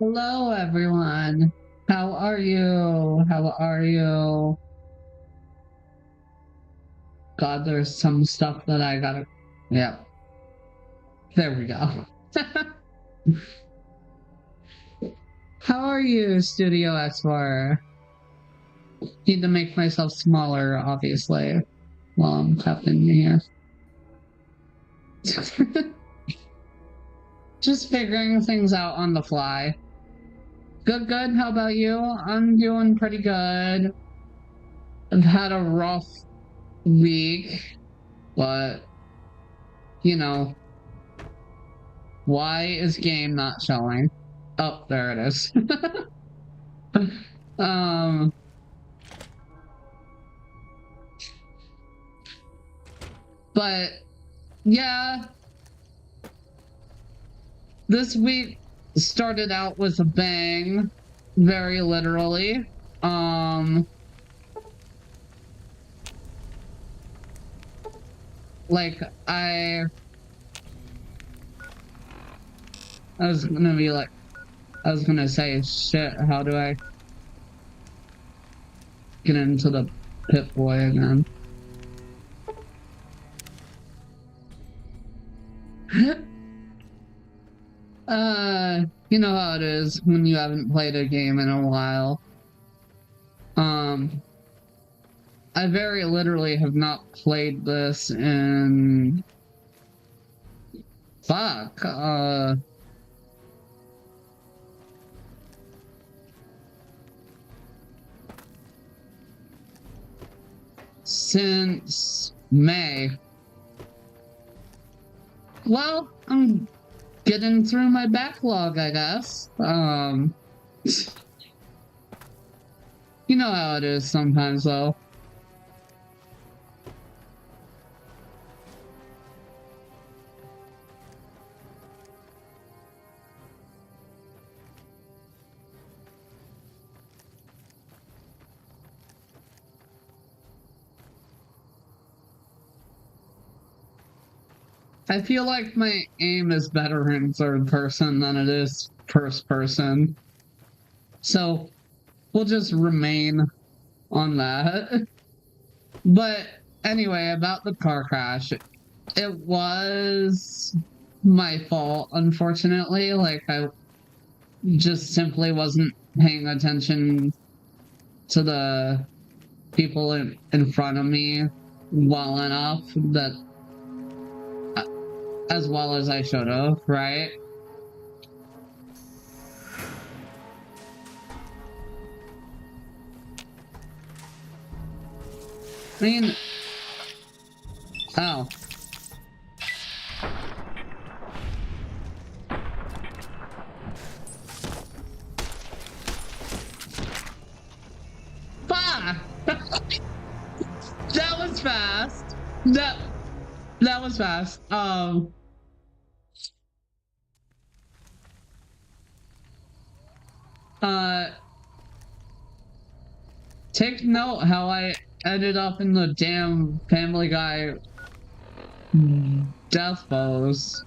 Hello, everyone. How are you? How are you? God, there's some stuff that I gotta... Yeah. There we go. How are you, Studio X4? Need to make myself smaller, obviously, while I'm tapping here. Just figuring things out on the fly. Good, good. How about you? I'm doing pretty good. I've had a rough week, but, you know, why is game not showing? Oh, there it is. But yeah, this week started out with a bang, very literally. Like I was gonna be like, I was gonna say, shit, how do I get into the Pip-Boy again? You know how it is when you haven't played a game in a while. I very literally have not played this in... Fuck, since May. Well, I'm getting through my backlog, I guess. You know how it is sometimes, though. I feel like my aim is better in third person than it is first person. So we'll just remain on that. But anyway, about the car crash. It was my fault, unfortunately. Like, I just simply wasn't paying attention to the people in front of me well enough that... as well as I should have, right? I mean... Oh. Fuck! That was fast. That was fast. Take note how I ended up in the damn Family Guy death pose.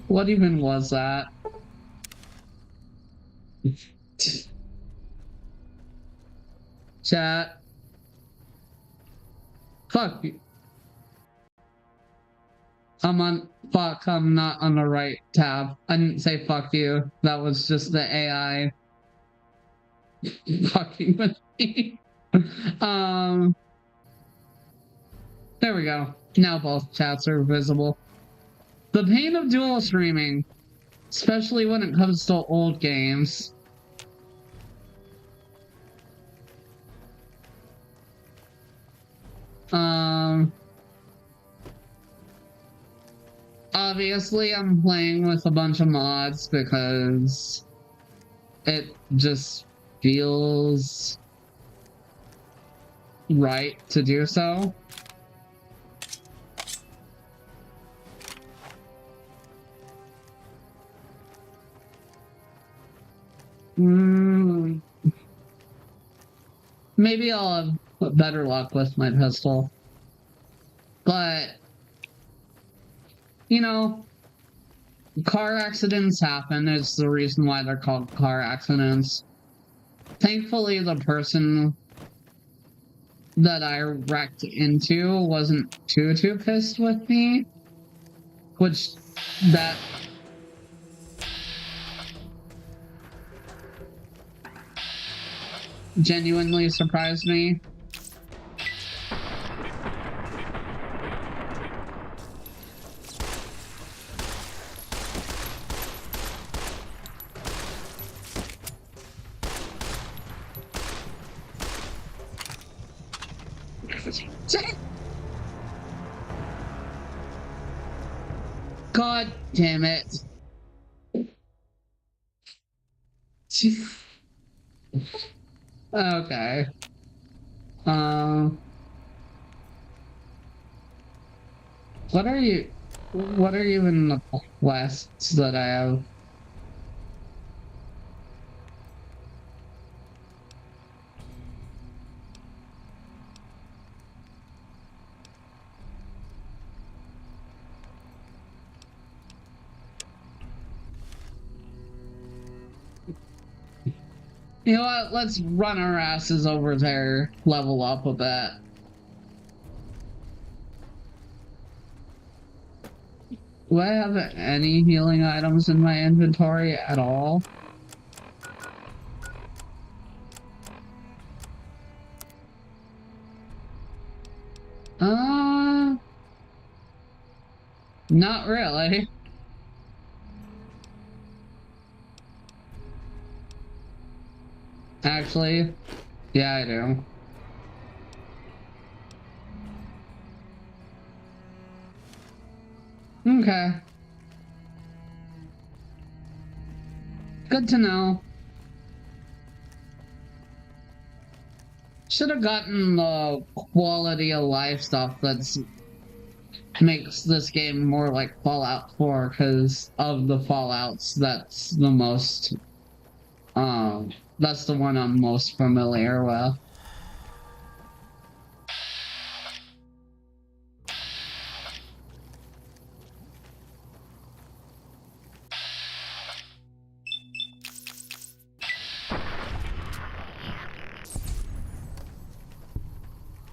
What even was that? Chat. Fuck. Fuck, I'm not on the right tab. I didn't say fuck you. That was just the AI fucking with me. There we go. Now both chats are visible. The pain of dual streaming, especially when it comes to old games. Obviously I'm playing with a bunch of mods because it just feels right to do so. Maybe I'll have better luck with my pistol. But, you know, car accidents happen. It's the reason why they're called car accidents. Thankfully, the person that I wrecked into wasn't too pissed with me, which that genuinely surprised me. God damn it. Okay. What are even the quests that I have? You know what? Let's run our asses over there, level up a bit. Do I have any healing items in my inventory at all? Not really. Actually, yeah, I do. Okay. Good to know. Should have gotten the quality of life stuff that's makes this game more like Fallout 4, because of the Fallouts, that's the most that's the one I'm most familiar with.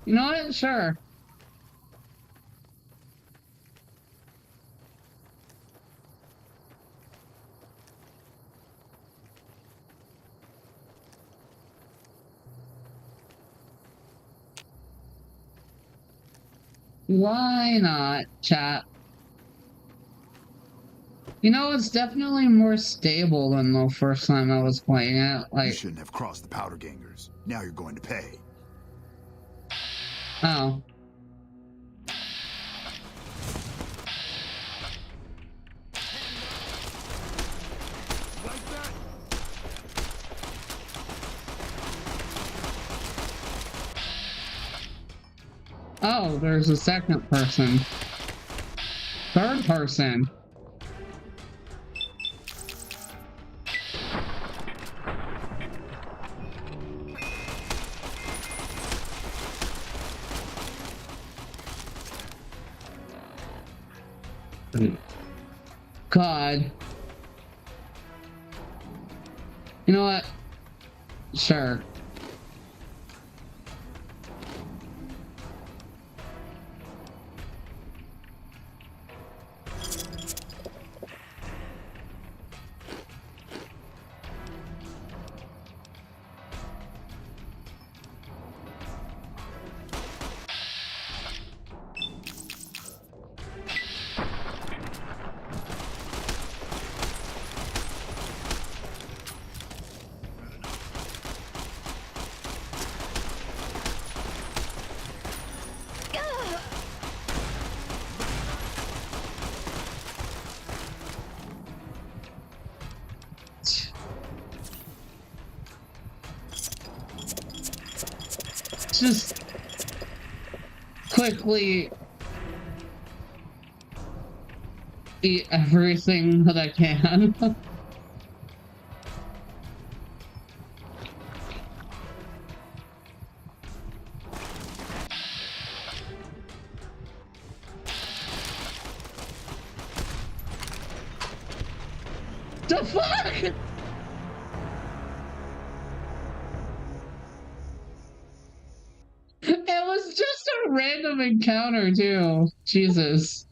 You know what? Sure. Why not, chat? You know, it's definitely more stable than the first time I was playing it. Like, you shouldn't have crossed the powder gangers. Now you're going to pay. Oh. Oh, there's a second person. Third person. God. You know what? Sure. Just quickly eat everything that I can. The fuck? It was just a random encounter, too. Jesus.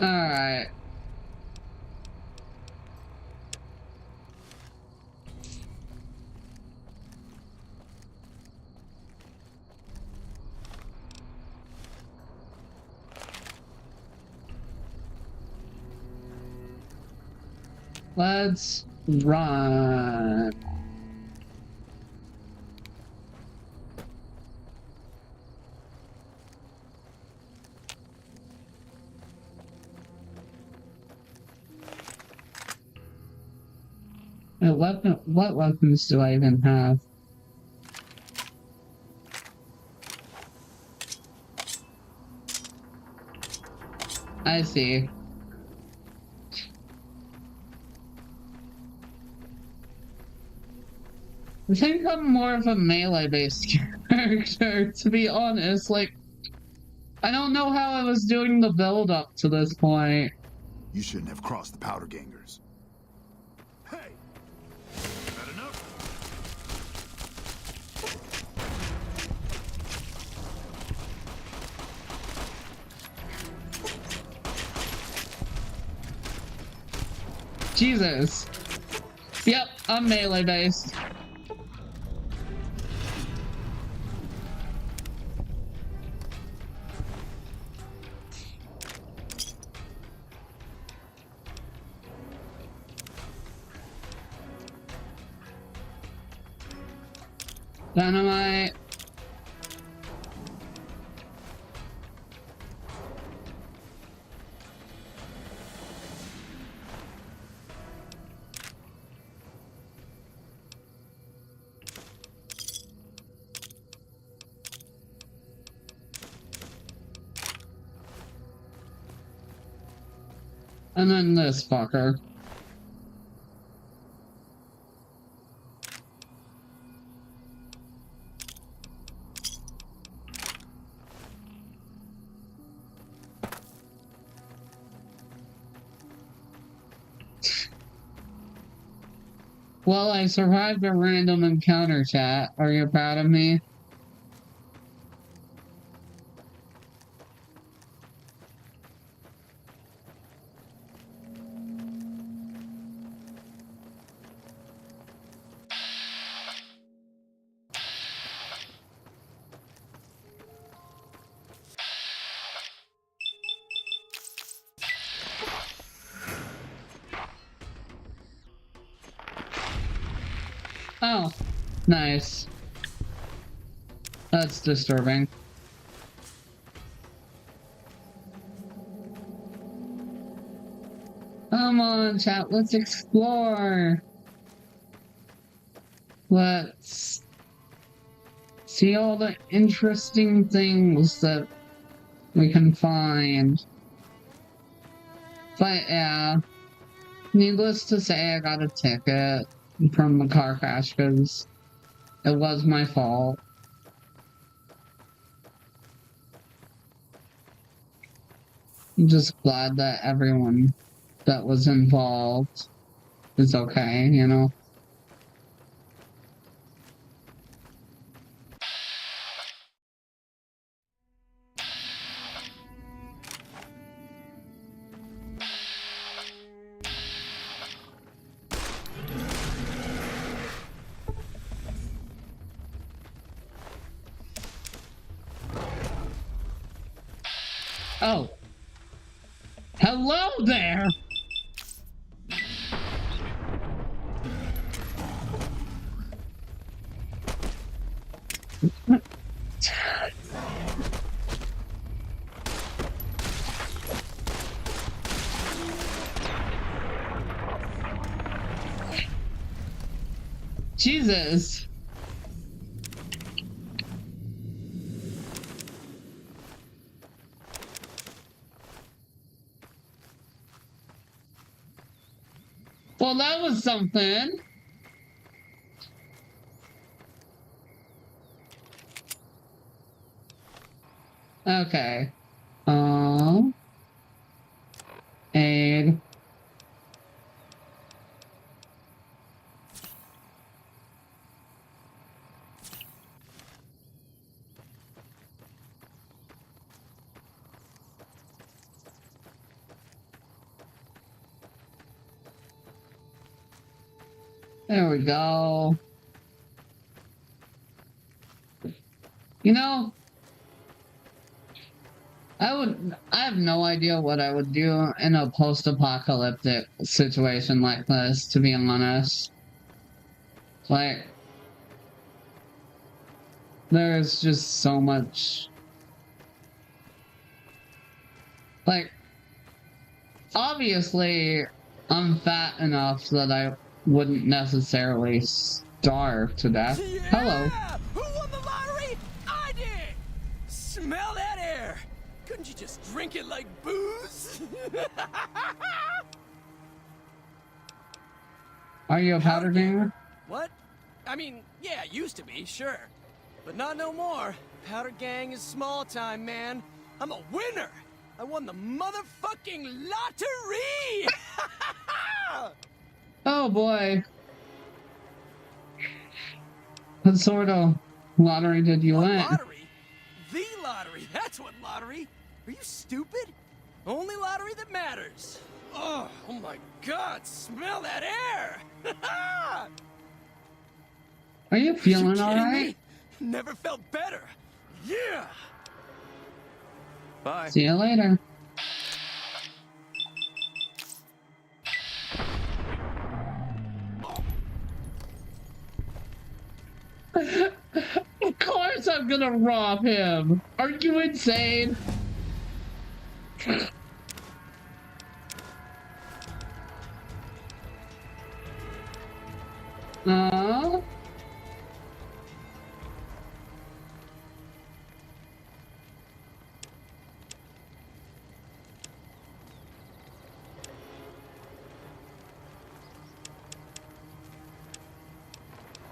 Alright. Let's run. What weapons do I even have? I see. I think I'm more of a melee-based character, to be honest. Like, I don't know how I was doing the build-up to this point. You shouldn't have crossed the powder gangers. Hey! That enough? Jesus. Yep, I'm melee-based. Dynamite. And then this fucker. Well, I survived a random encounter, chat. Are you proud of me? Oh, nice. That's disturbing. Come on, chat, let's explore. Let's see all the interesting things that we can find. But yeah, needless to say, I got a ticket from the car crash because it was my fault. I'm just glad that everyone that was involved is okay, you know? Oh. Hello there! Jesus. Well, that was something. Okay. Aid. There we go. You know, I have no idea what I would do in a post-apocalyptic situation like this, to be honest. Like, there's just so much. Like, obviously, I'm fat enough that I wouldn't necessarily starve to death. Yeah! Hello. Who won the lottery? I did! Smell that air! Couldn't you just drink it like booze? Are you a powder gamer? What? I mean, yeah, used to be, sure. But not no more. Powder gang is small time, man. I'm a winner! I won the motherfucking lottery! Oh boy. What sort of lottery did you win? Lottery? The lottery, that's what lottery. Are you stupid? Only lottery that matters. Oh my god, smell that air! Are you feeling alright? Never felt better. Yeah! Bye. See you later. Of course I'm gonna rob him. Are you insane?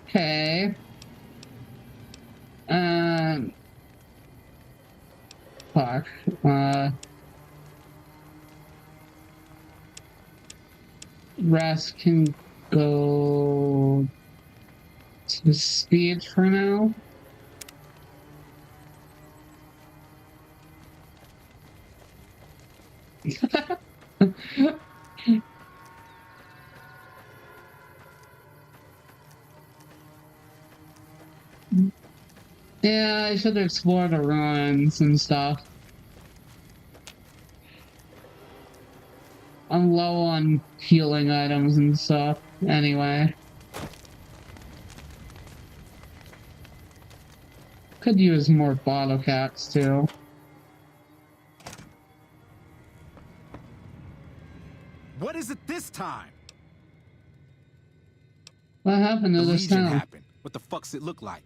Okay. Fuck. Rest can go to speed for now. Yeah, I should explore the ruins and stuff. I'm low on healing items and stuff, anyway. Could use more bottle caps, too. What is it this time? What happened to The this Legion town? happened. What the fuck's it look like?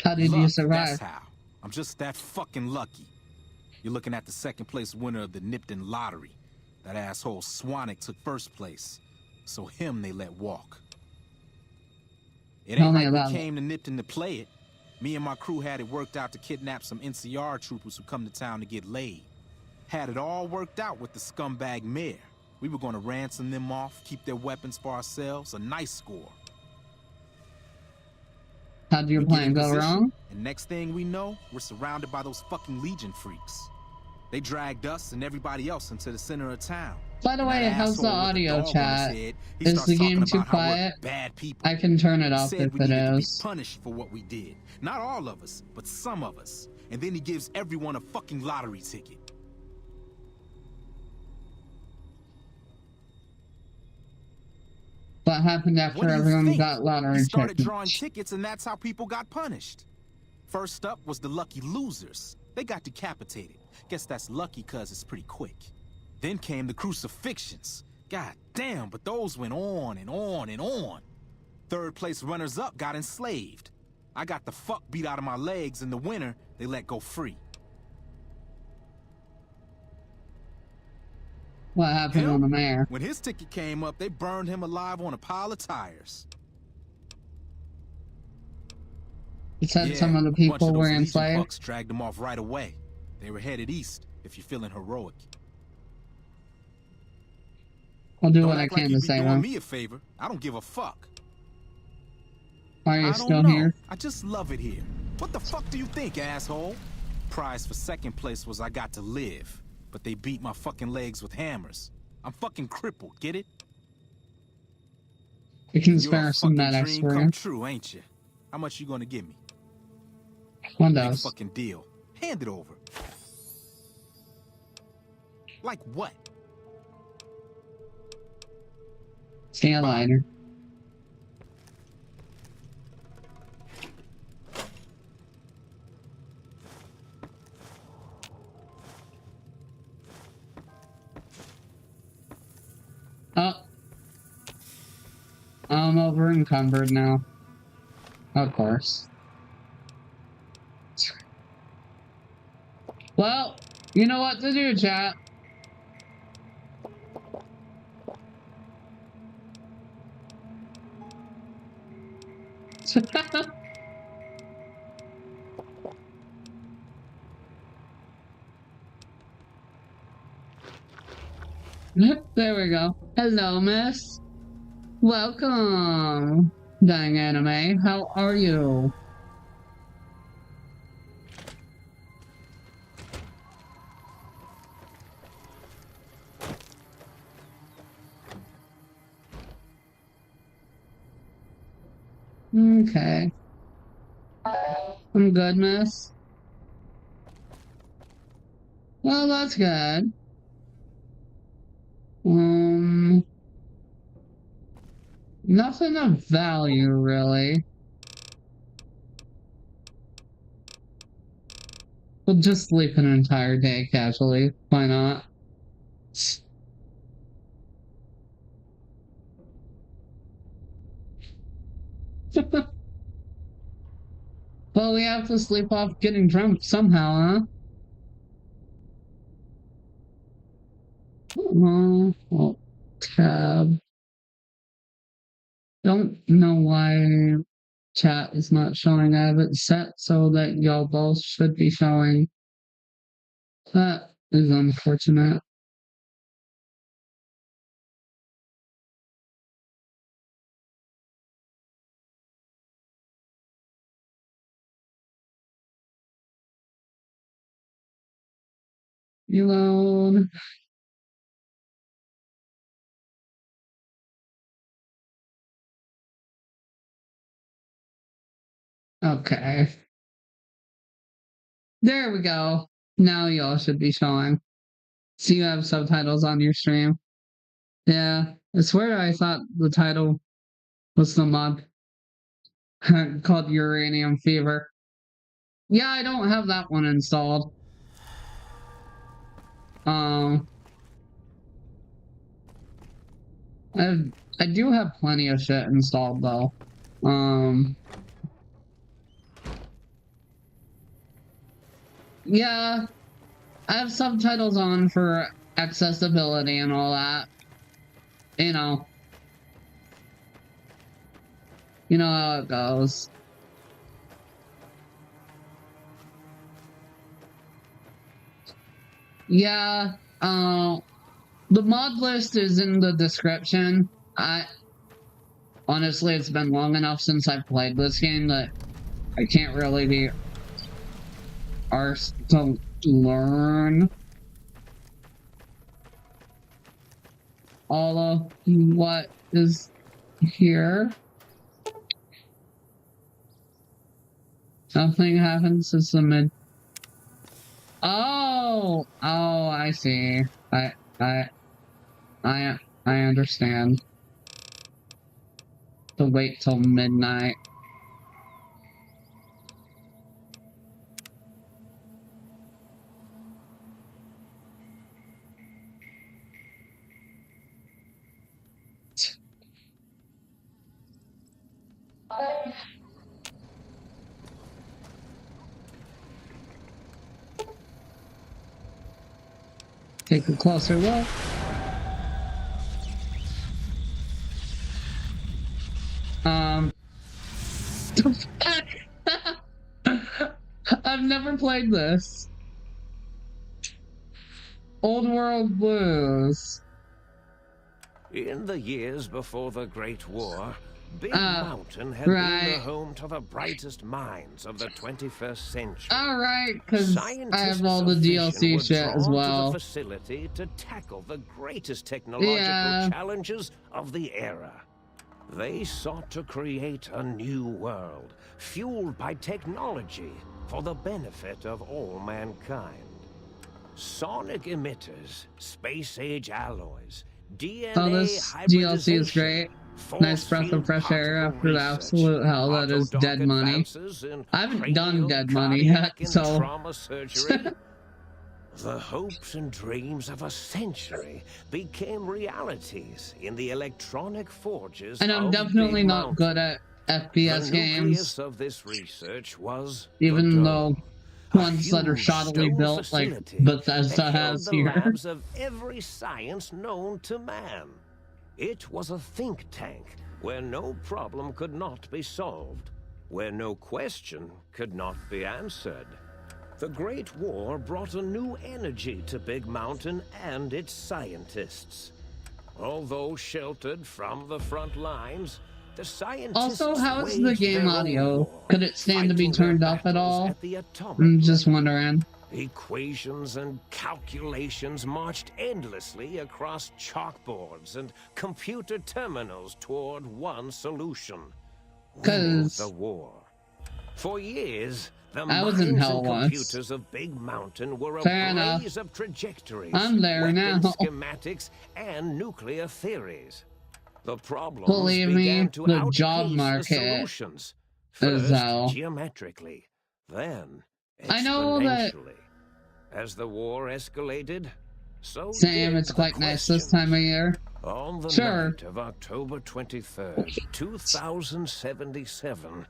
How did you Luck, survive? that's how. I'm just that fucking lucky. You're looking at the second place winner of the Nipton lottery. That asshole Swanick took first place. So him they let walk. It Tell ain't me like about we it. came to Nipton to play it. Me and my crew had it worked out to kidnap some NCR troopers who come to town to get laid. Had it all worked out with the scumbag mayor. We were gonna ransom them off, keep their weapons for ourselves, a nice score. How'd your We get in plan go position, wrong? and next thing we know, we're surrounded by those fucking Legion freaks. They dragged us and everybody else into the center of town. By the And way, that how's the asshole with audio dog on his chat? head, he Is starts the talking game too about how we're quiet? bad people. I can turn it He off said if we it needed to be is. punished for what we did. Not all of us, but some of us. And then he gives everyone a fucking lottery ticket. What happened after What do you everyone think? got He lottery started tickets? drawing tickets, and that's how people got punished. First up was the lucky losers. They got decapitated. Guess that's lucky because it's pretty quick. Then came the crucifixions. God damn, but those went on and on and on. Third place runners-up got enslaved. I got the fuck beat out of my legs, and the winner, they let go free. What happened on the mayor? When his ticket came up, they burned him alive on a pile of tires. It said Yeah, some of the a bunch people of were those Legion enslaved. fucks dragged them off right away. They were headed east, if you're feeling heroic. I'll do Don't what I act like can to you'd be save doing them. me a favor. I don't give a fuck. Why are you I still don't know. here? I just love it here. What the fuck do you think, asshole? Prize for second place was I got to live, but they beat my fucking legs with hammers. I'm fucking crippled, get it? We can And you're a spare some fucking medics dream for come you. true, ain't you? How much you gonna give me? Big Windows. fucking deal. Hand it over. Like what? See you later. Oh. I'm over encumbered now. Of course. Well, you know what to do, chat. There we go. Hello, miss. Welcome, Dang Anime. How are you? Okay. I'm good, miss. Well, that's good. Nothing of value, really. We'll just sleep an entire day casually. Why not? Well, we have to sleep off getting drunk somehow, huh? Well, tab. Don't know why chat is not showing. I have it set so that y'all both should be showing. That is unfortunate. Reload. Okay. There we go. Now y'all should be showing. So you have subtitles on your stream. Yeah. I swear I thought the title was the mod called Uranium Fever. Yeah, I don't have that one installed. I do have plenty of shit installed though. Yeah, I have subtitles on for accessibility and all that. You know how it goes. Yeah, the mod list is in the description. Honestly, it's been long enough since I've played this game that I can't really be arsed to learn all of what is here. Something happens to the mid. Oh, I see. I understand. To wait till midnight. Take a closer look. I've never played this. Old World Blues. In the years before the Great War, Big Mountain had been the home to the brightest minds of the 21st century. Alright, because I have all the Scientists of DLC fission were shit as drawn well. to the facility to tackle the greatest technological challenges of the era. They sought to create a new world, fueled by technology for the benefit of all mankind. Sonic emitters, space-age alloys, DNA Oh, this DLC is great. Nice breath of fresh air after the absolute hell that is Dead Money. I haven't done Dead Money yet, so... The hopes and dreams of a century became realities in the electronic forges. And I'm definitely not good at FPS games. Of this research was even though ones that are shoddily built like Bethesda has here. Labs of every science known to man. It was a think tank where no problem could not be solved, where no question could not be answered. The Great War brought a new energy to Big Mountain and its scientists. Although sheltered from the front lines, the scientists also, how is the game audio? Could it stand to be turned up at all? I'm just wondering. Equations and calculations marched endlessly across chalkboards and computer terminals toward one solution: the war. For years, the minds and computers of Big Mountain were a blaze of trajectories, schematics, and nuclear theories. The problems began to outpace the solutions. First geometrically, then exponentially. As the war escalated, so Sam, it's quite nice this time of year. On the night of October 23rd, 2077,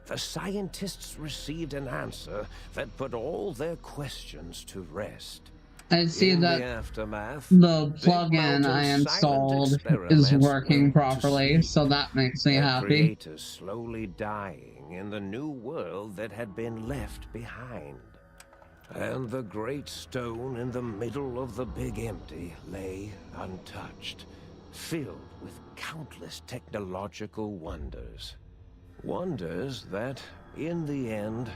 the scientists received an answer that put all their questions to rest. I see that the plugin I installed is working properly, so that makes me happy. Creators slowly dying in the new world that had been left behind. And the great stone in the middle of the big empty lay untouched, filled with countless technological wonders. Wonders that, in the end,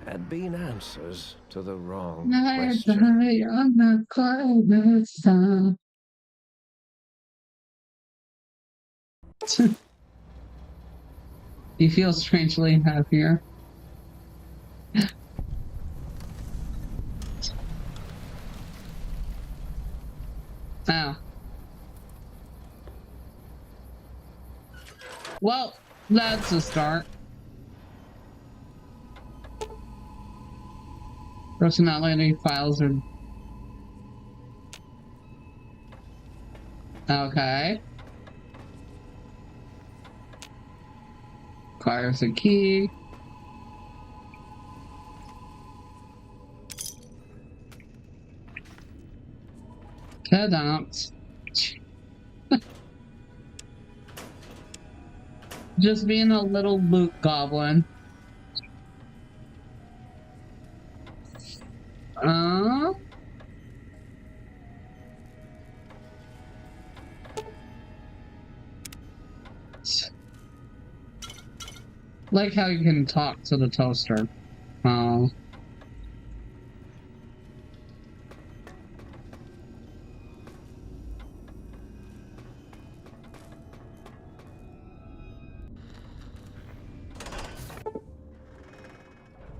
had been answers to the wrong question. You feel strangely happier. Oh. Well, that's a start. Personality files are... Okay. Requires a key. Cadence. Just being a little loot goblin. Like how you can talk to the toaster. Oh.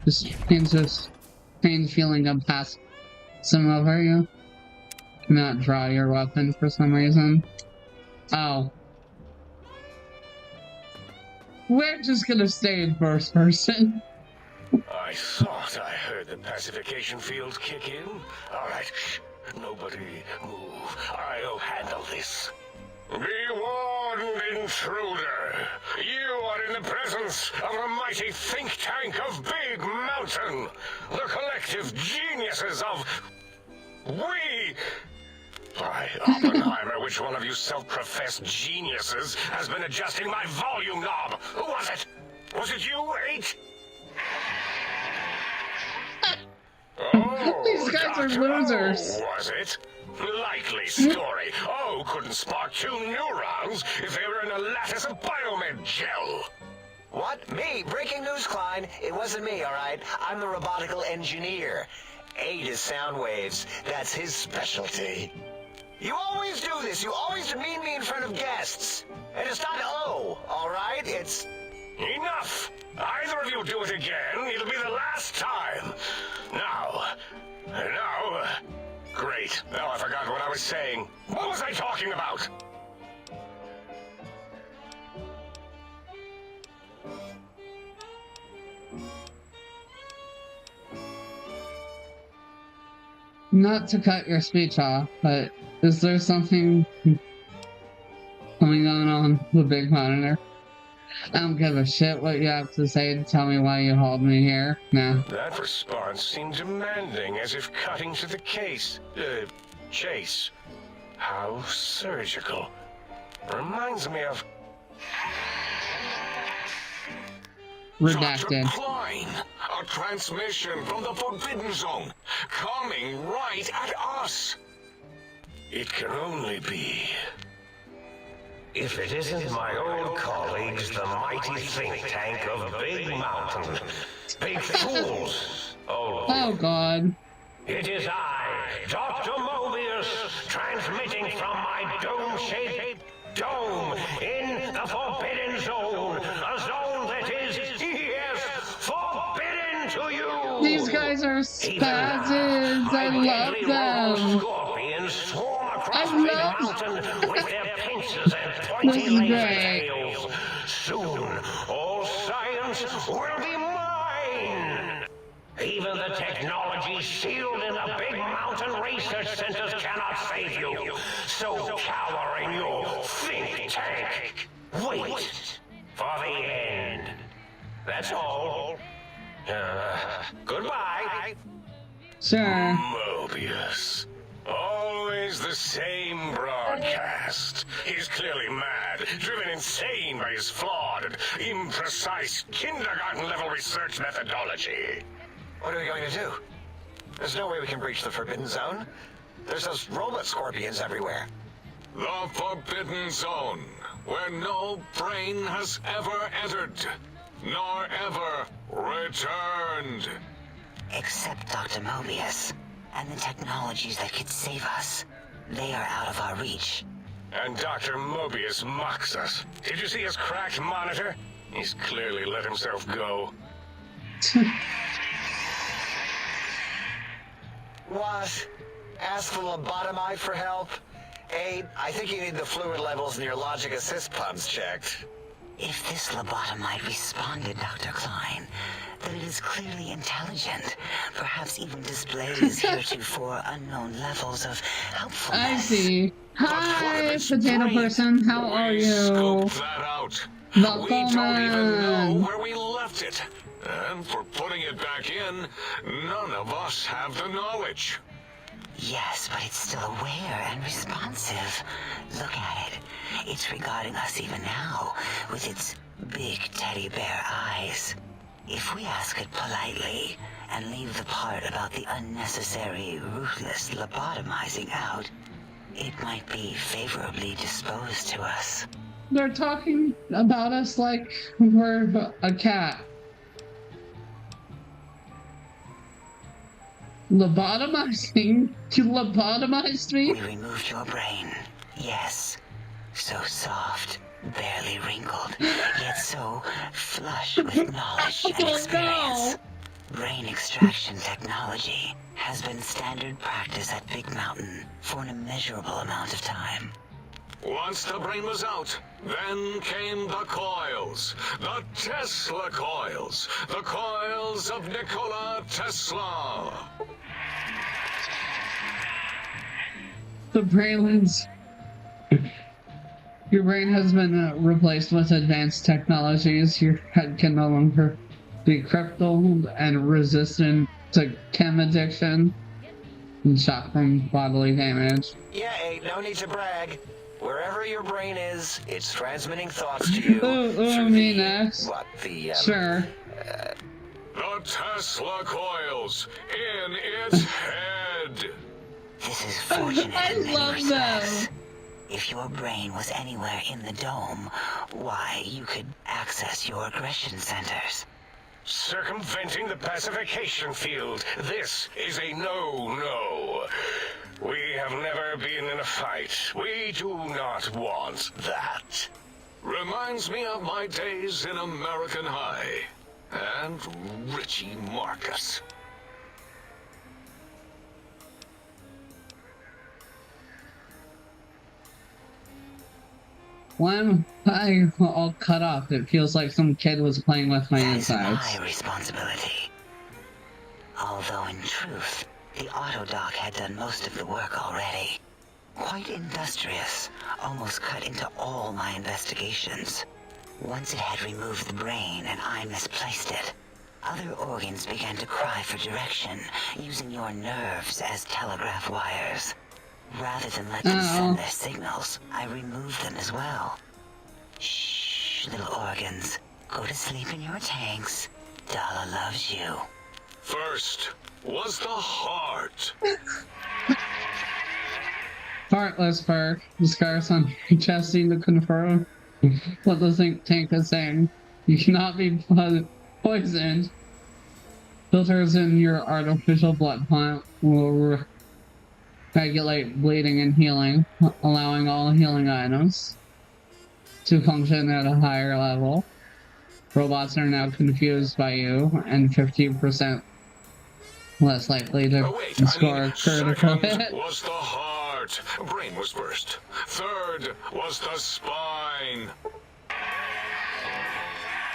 This pains feeling of past some over you. Cannot draw your weapon for some reason. Oh. We're just gonna stay in first person. I thought I heard the pacification fields kick in. Alright, nobody move. I'll handle this. Be warned, intruder. You are in the presence of a mighty think tank of Big Mountain. The collective geniuses of... We... Why, Oppenheimer, which one of you self-professed geniuses has been adjusting my volume knob? Who was it? Was it you, H? Oh, These guys are Dr. losers. O, was it? Likely story. O couldn't spark 2 neurons if they were in a lattice of biomed gel. What? Me? Breaking news, Klein. It wasn't me, all right? I'm the robotical engineer. Aid is sound waves. That's his specialty. You always do this. You always demean me in front of guests. And it's not O, all right? It's... Enough! Either of you do it again, it'll be the last time. Now... Great. Now I forgot what I was saying. What was I talking about? Not to cut your speech off, but is there something going on the big monitor? I don't give a shit what you have to say to tell me why you hauled me here. No. That response seemed demanding, as if cutting to the chase. How surgical. Reminds me of... Redacted. Dr. Klein, a transmission from the Forbidden Zone, coming right at us. It can only be... If it isn't my old colleagues, the mighty think tank of Big Mountain. Big fools, all of you. Oh god. It is I, Dr. Mobius, transmitting from my dome-shaped dome in the Forbidden Zone. A zone that is, yes, forbidden to you. These guys are spazzes. I love them. Scorpions swarm across I Big love- Mountain with their pincers and This pointy is laser great. tails. Soon, all science will be mine. Even the technology sealed in the Big Mountain research centers cannot save you. So cower in your think tank. Wait for the end. That's all. Goodbye. Sure. Mobius. Always the same broadcast. He's clearly mad, driven insane by his flawed and imprecise kindergarten-level research methodology. What are we going to do? There's no way we can breach the Forbidden Zone. There's those robot scorpions everywhere. The Forbidden Zone, where no brain has ever entered, nor ever returned. Except Dr. Mobius, and the technologies that could save us. They are out of our reach. And Dr. Mobius mocks us. Did you see his cracked monitor? He's clearly let himself go. What? Ask the lobotomite for help? Aid, I think you need the fluid levels in your logic assist pumps checked. If this lobotomite responded, Dr. Klein, then it is clearly intelligent, perhaps even displays heretofore unknown levels of helpfulness. I see. Hi, potato brain. person. How are We you? scoped that out. Welcome We don't even know in. where we left it. And for putting it back in, none of us have the knowledge. Yes, but it's still aware and responsive. Look at it. It's regarding us even now, with its big teddy bear eyes. If we ask it politely, and leave the part about the unnecessary, ruthless lobotomizing out, it might be favorably disposed to us. They're talking about us like we're a cat. Lobotomizing? You lobotomized me? We removed your brain. Yes. So soft, barely wrinkled, yet so flush with knowledge and Oh, experience. no. Brain extraction technology has been standard practice at Big Mountain for an immeasurable amount of time. Once the brain was out, then came the coils. The Tesla coils. The coils of Nikola Tesla. The brainlets. Your brain has been replaced with advanced technologies. Your head can no longer be crippled and resistant to chem addiction and shock from bodily damage. Yeah, Aid, no need to brag. Wherever your brain is, it's transmitting thoughts to you Ooh, through me the... next. What, the, Sure. The Tesla coils in its head. This is fortunate I in many love respects. that. If your brain was anywhere in the dome, why, you could access your aggression centers. Circumventing the pacification field. This is a no-no. We have never been in a fight. We do not want that. Reminds me of my days in American High. And Richie Marcus. When I all cut off, it feels like some kid was playing with my That is insides. my responsibility. Although in truth, the Autodoc had done most of the work already. Quite industrious, almost cut into all my investigations. Once it had removed the brain and I misplaced it, other organs began to cry for direction, using your nerves as telegraph wires. Rather than let them send their signals, I removed them as well. Shh, little organs. Go to sleep in your tanks. Dala loves you. First was the heart. Heartless fur. The scars on your chest seem to confirm what the think tank is saying. You cannot be poisoned. Filters in your artificial blood plant will regulate bleeding and healing, allowing all healing items to function at a higher level. Robots are now confused by you and 15% less likely to score a critical second hit. was the heart. Brain was first. Third was the spine.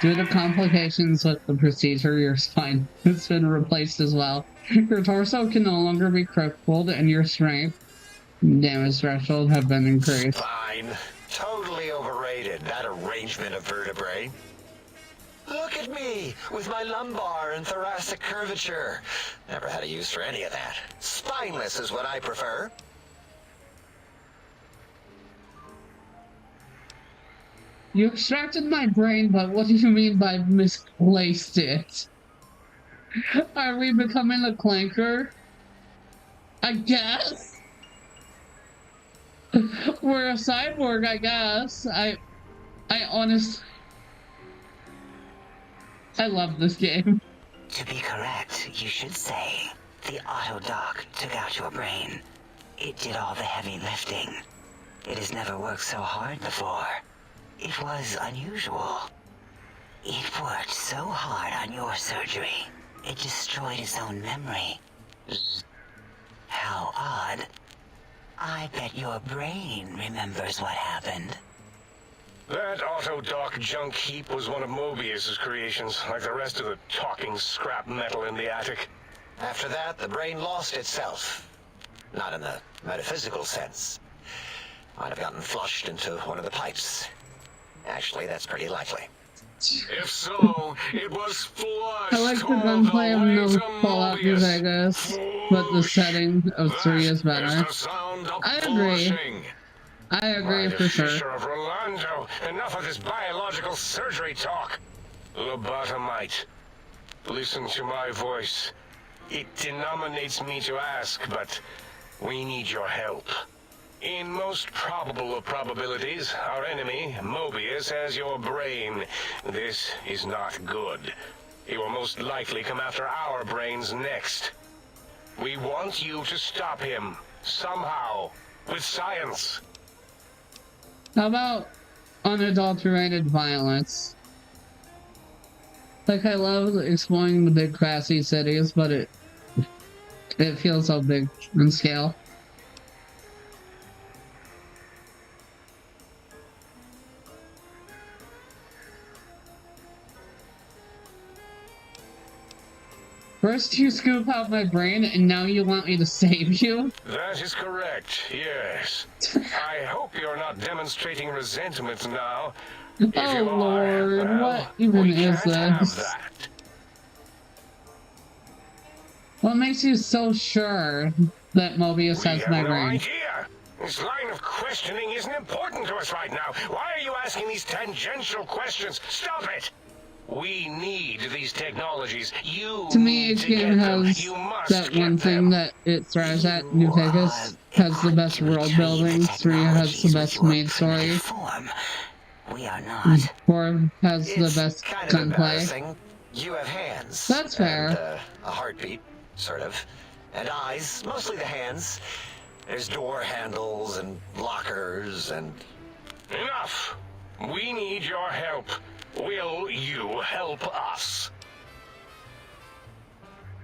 Due to complications with the procedure, your spine has been replaced as well. Your torso can no longer be crippled, and your strength and damage threshold have been increased. Fine. Totally overrated, that arrangement of vertebrae. Look at me, with my lumbar and thoracic curvature. Never had a use for any of that. Spineless is what I prefer. You extracted my brain, but what do you mean by misplaced it? Are we becoming a clanker? I guess. We're a cyborg, I guess. I honestly... I love this game. To be correct, you should say, the Autodoc took out your brain. It did all the heavy lifting. It has never worked so hard before. It was unusual. It worked so hard on your surgery, it destroyed its own memory. How odd. I bet your brain remembers what happened. That Autodoc junk heap was one of Mobius's creations, like the rest of the talking scrap metal in the attic. After that, the brain lost itself. Not in the metaphysical sense. Might have gotten flushed into one of the pipes. Actually, that's pretty likely. If so, it was flushed. I like the gunplay of no Fallout New Vegas, but the setting of 3 is better. I agree. I agree for sure. Fisher of Rolando, enough of this biological surgery talk. Lobotomite, listen to my voice. It denominates me to ask, but we need your help. In most probable of probabilities, our enemy, Mobius, has your brain. This is not good. He will most likely come after our brains next. We want you to stop him, somehow, with science. How about unadulterated violence? Like, I love exploring the big grassy cities, but it feels so big in scale. First you scoop out my brain, and now you want me to save you? That is correct, yes. I hope you're not demonstrating resentment now. If Oh you are, Lord, well, what even we is can't have this? that. What makes you so sure that Mobius We has have my no brain? idea. This line of questioning isn't important to us right now. Why are you asking these tangential questions? Stop it! We need these technologies. You To me, need each to game get them. has You must that get one thing them. that it thrives at. New You Vegas are has the best equipped to world retrieve the building. 3 has the technologies with best your main primitive story. form. We are not. 4 has the It's best kind of gunplay. embarrassing. You have hands. That's fair. And, a heartbeat, sort of. And eyes, mostly the hands. There's door handles and lockers and... Enough! We need your help. Will you help us?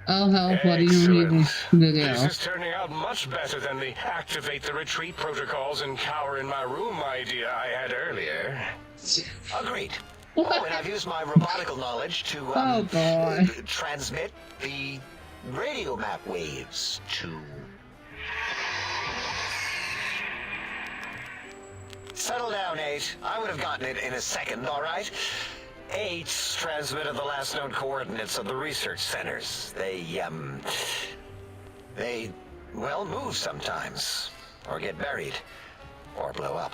I'll help. What do you need me to do? This is turning out much better than the activate the retreat protocols and cower in my room idea I had earlier. Agreed. Oh, and I've used my robotical knowledge to, Oh, boy. transmit the radio map waves to... Settle down, 8. I would have gotten it in a second, all right? 8 transmitted the last known coordinates of the research centers. They, well, move sometimes. Or get buried. Or blow up.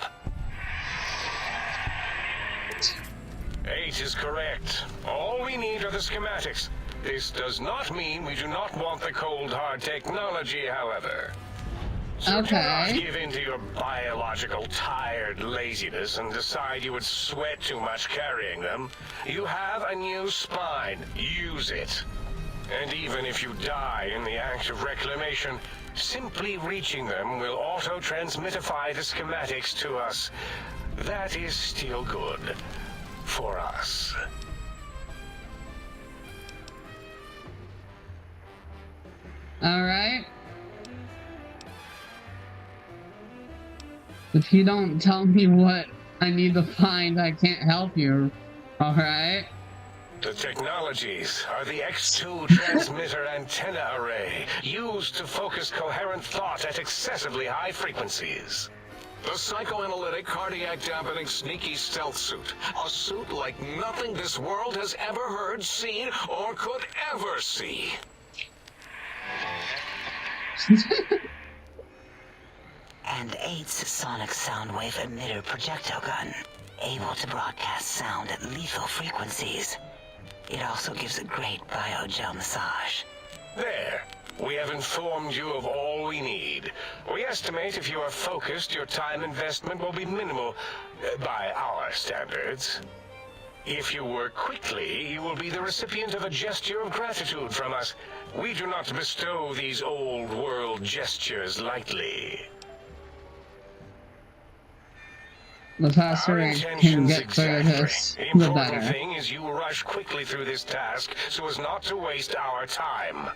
8 is correct. All we need are the schematics. This does not mean we do not want the cold hard technology, however. So do not Okay. give in to your biological tired laziness and decide you would sweat too much carrying them. You have a new spine. Use it. And even if you die in the act of reclamation, simply reaching them will auto-transmitify the schematics to us. That is still good. For us. Alright. If you don't tell me what I need to find, I can't help you. Alright? The technologies are the X2 transmitter antenna array, used to focus coherent thought at excessively high frequencies. The psychoanalytic, cardiac dampening, sneaky stealth suit. A suit like nothing this world has ever heard, seen, or could ever see. And 8's sonic soundwave emitter projectile gun, able to broadcast sound at lethal frequencies. It also gives a great biogel massage. There. We have informed you of all we need. We estimate if you are focused, your time investment will be minimal, by our standards. If you work quickly, you will be the recipient of a gesture of gratitude from us. We do not bestow these old world gestures lightly. The faster I can get through this, The the important better. thing is you rush quickly through this task so as not to waste our time.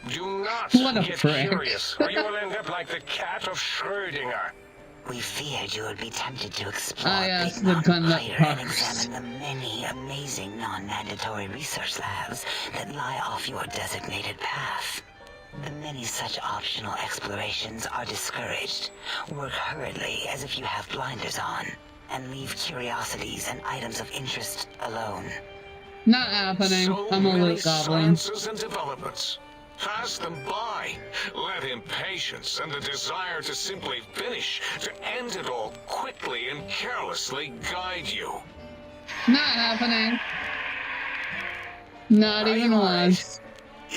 Do not What a get prick. curious, or you will end up like the cat of Schrödinger. We feared you would be tempted to explore yes, Big the Mountain gun that Crater and puffs. examine the many amazing non-mandatory research labs that lie off your designated path. The many such optional explorations are discouraged. Work hurriedly as if you have blinders on, and leave curiosities and items of interest alone. Not happening. So I'm a many loot goblin. sciences and developments. Pass them by. Let impatience and the desire to simply finish, to end it all quickly and carelessly guide you. Not happening. Not Are even you all right? once.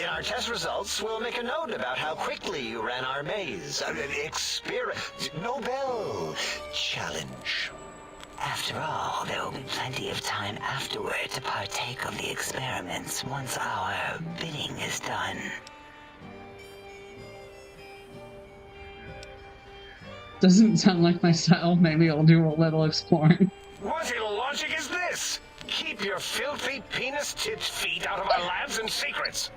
In our test results, we'll make a note about how quickly you ran our maze. Nobel challenge. After all, there will be plenty of time afterward to partake of the experiments once our bidding is done. Doesn't sound like my style. Maybe I'll do a little exploring. What illogic is this? Keep your filthy penis-tipped feet out of our labs and secrets.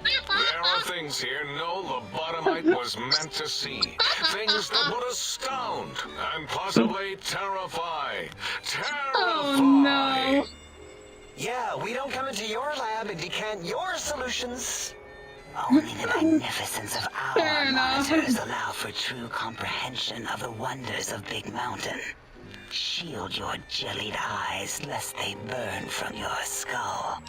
There are things here no lobotomite was meant to see. Things that would astound and possibly terrify. Oh no! Yeah, we don't come into your lab and decant your solutions. Only the magnificence of Fair our enough. monitors allow for true comprehension of the wonders of Big Mountain. Shield your jellied eyes lest they burn from your skull.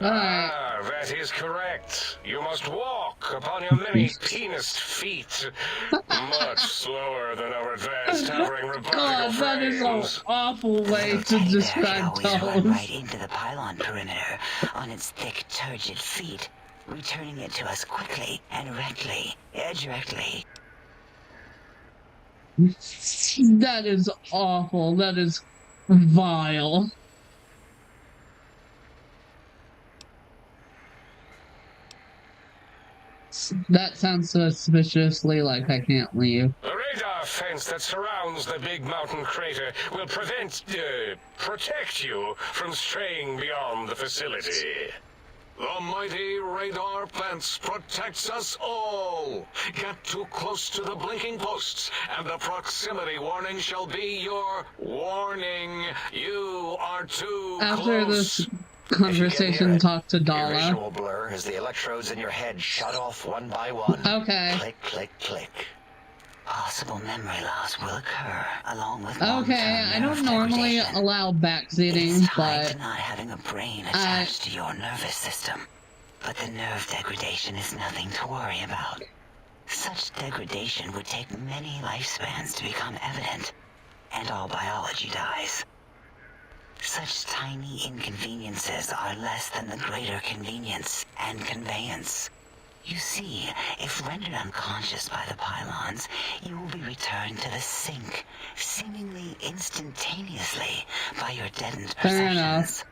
Alright. Ah, that is correct. You must walk walk upon your many penised feet. Much slower than our advanced hovering robotical God, that is an frames. awful The way little to teddy bear describe could always run toes. right into the pylon perimeter on its thick, turgid feet, returning it to us quickly and directly. That is awful. That is vile. That sounds suspiciously like I can't leave. The radar fence that surrounds the big mountain crater will protect you from straying beyond the facility. The mighty radar fence protects us all. Get too close to the blinking posts, and the proximity warning shall be your warning. You are too After close. this conversation, talk to Your Dala. vision will blur as the electrodes in your head shut off one by one. Okay. Click, click, click. Possible memory loss will occur, along with Okay, long-term I nerve don't normally degradation. allow It's backseating, tied but to not having a brain attached to your nervous system. But the nerve degradation is nothing to worry about. Such degradation would take many lifespans to become evident, and all biology dies. Such tiny inconveniences are less than the greater convenience and conveyance. You see, if rendered unconscious by the pylons, you will be returned to the sink, seemingly instantaneously, by your deadened Fair enough. perceptions.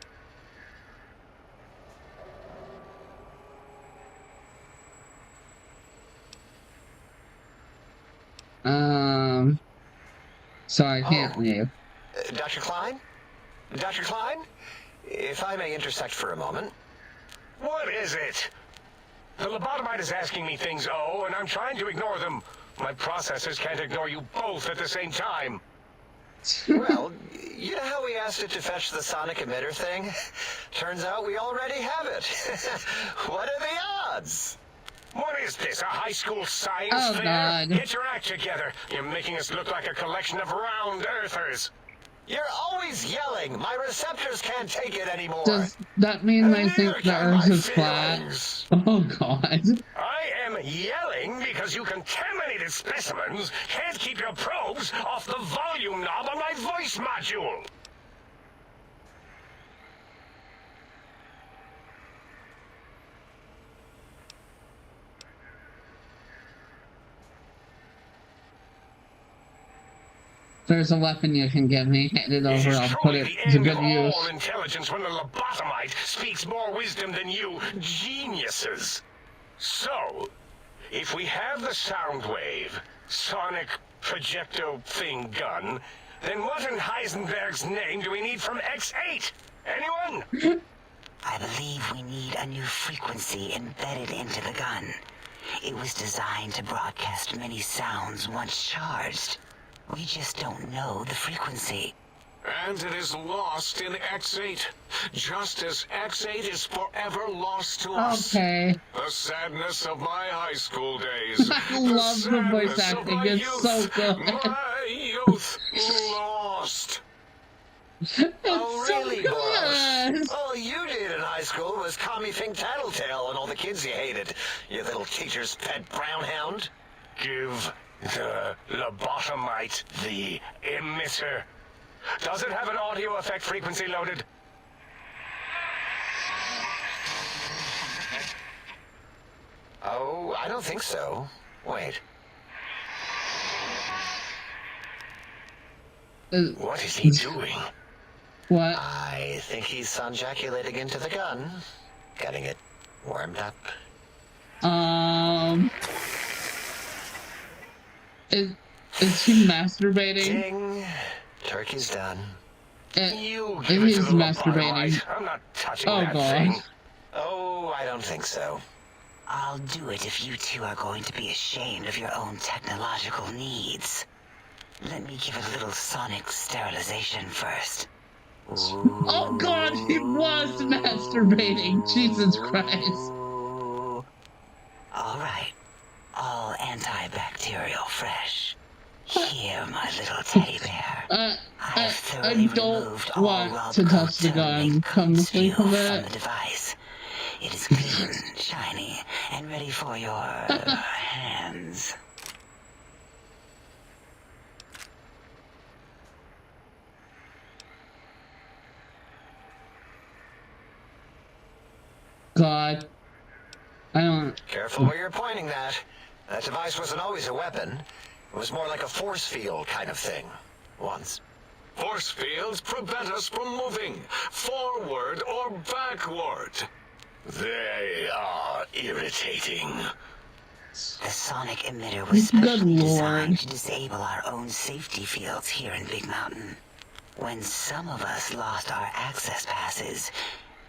So I can't leave. Dr. Klein? Dr. Klein? If I may intersect for a moment. What is it? The lobotomite is asking me things, and I'm trying to ignore them. My processors can't ignore you both at the same time. Well, you know how we asked it to fetch the sonic emitter thing? Turns out we already have it. What are the odds? What is this, a high school science Oh, fair? God. Get your act together. You're making us look like a collection of round earthers. You're always yelling. My receptors can't take it anymore. Does that mean they Neither think the can Earth my is flat? feelings. Oh God. I am yelling because you contaminated specimens can't keep your probes off the volume knob on my voice module. There's a weapon you can give me. Hand it It over. is I'll put truly it the to end good of use. all intelligence when the lobotomite speaks more wisdom than you geniuses. So, if we have the sound wave, sonic projecto thing gun, then what in Heisenberg's name do we need from X8? Anyone? I believe we need a new frequency embedded into the gun. It was designed to broadcast many sounds once charged. We just don't know the frequency. And it is lost in X8, just as X8 is forever lost to us. Okay. The sadness of my high school days. I love the voice sadness of acting. my It's youth. so good. My youth lost. It's Oh, really, so Boros? good. All you did in high school was call me Fink Tattletale and all the kids you hated. You little teacher's pet brown hound. Give the lobotomite the emitter. Does it have an audio effect frequency loaded? Oh, I don't think so. Wait, What is he doing? What? I think he's sonjaculating into the gun. Getting it warmed up. Is he masturbating? Ding. Turkey's done. You If give it to he's the masturbating. lobotomite. I'm not touching Oh that God. thing. Oh, I don't think so. I'll do it if you two are going to be ashamed of your own technological needs. Let me give a little sonic sterilization first. Oh God, he was masturbating. Jesus Christ. All right. All antibacterial fresh. Here, my little teddy bear. I thoroughly don't removed all want rub to touch the coats and gun. make Come coats think fuel of from it. the device. It is clean, shiny, and ready for your hands. God. I don't... Careful where you're pointing that. That device wasn't always a weapon. It was more like a force field kind of thing. Once. Force fields prevent us from moving forward or backward. They are irritating. The sonic emitter was Good specially lord. designed to disable our own safety fields here in Big Mountain. When some of us lost our access passes,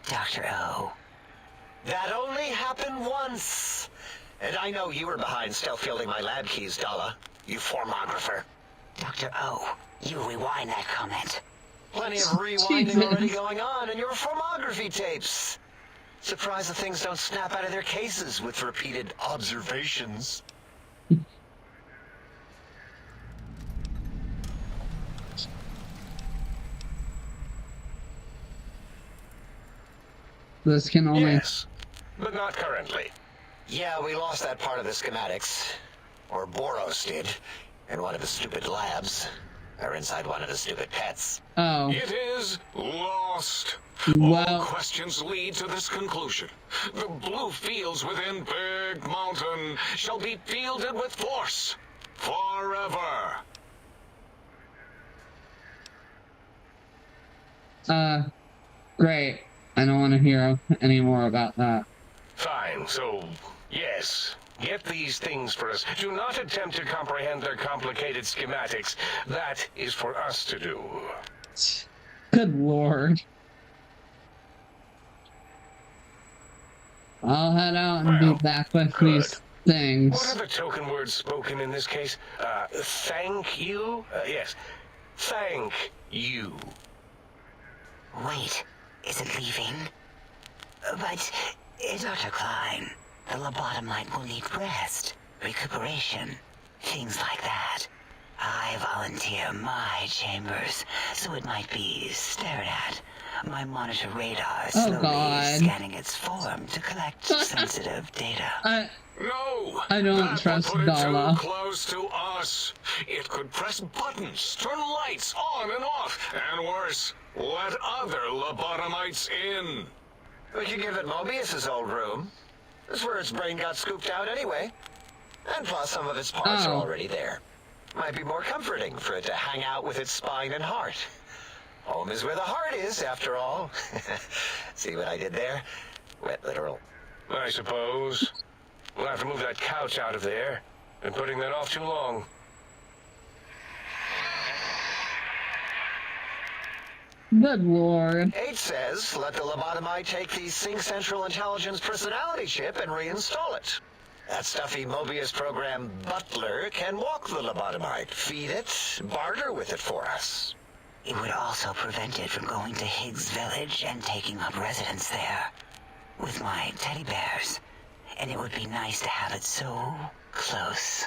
Dr. O. That only happened once. And I know you were behind stealth fielding my lab keys, Dala. You formographer. Dr. O, you rewind that comment. Plenty of rewinding Jesus. already going on in your formography tapes. Surprised the things don't snap out of their cases with repeated observations. This can only... Yes, but not currently. Yeah, we lost that part of the schematics. Or Boros did. In one of his stupid labs. Or inside one of his stupid pets. Oh. It is lost. Well- All questions lead to this conclusion. The blue fields within Big Mountain shall be fielded with force. Forever. Great. I don't want to hear any more about that. Fine, so, yes. Get these things for us. Do not attempt to comprehend their complicated schematics. That is for us to do. Good lord. I'll head out and be Well, back with good. these What things. are the token words spoken in this case? Thank you? Yes. Thank you. Wait, is it leaving? But, Dr. Klein, the lobotomite will need rest, recuperation, things like that. I volunteer my chambers, so it might be stared at. My monitor radar slowly God. scanning its form to collect sensitive data. No! I don't that trust would put it Dala. too close to us. It could press buttons, turn lights on and off, and worse, let other lobotomites in. We could give it Mobius's old room. That's where its brain got scooped out anyway. And plus some of its parts are Oh. already there. Might be more comforting for it to hang out with its spine and heart. Home is where the heart is, after all. See what I did there? Wet literal. I suppose. We'll have to move that couch out of there. Been putting that off too long. Good lord. H says, let the lobotomite take the Sync Central Intelligence personality chip and reinstall it. That stuffy Mobius program Butler can walk the lobotomite, feed it, barter with it for us. It would also prevent it from going to Higgs Village and taking up residence there. With my teddy bears. And it would be nice to have it so close.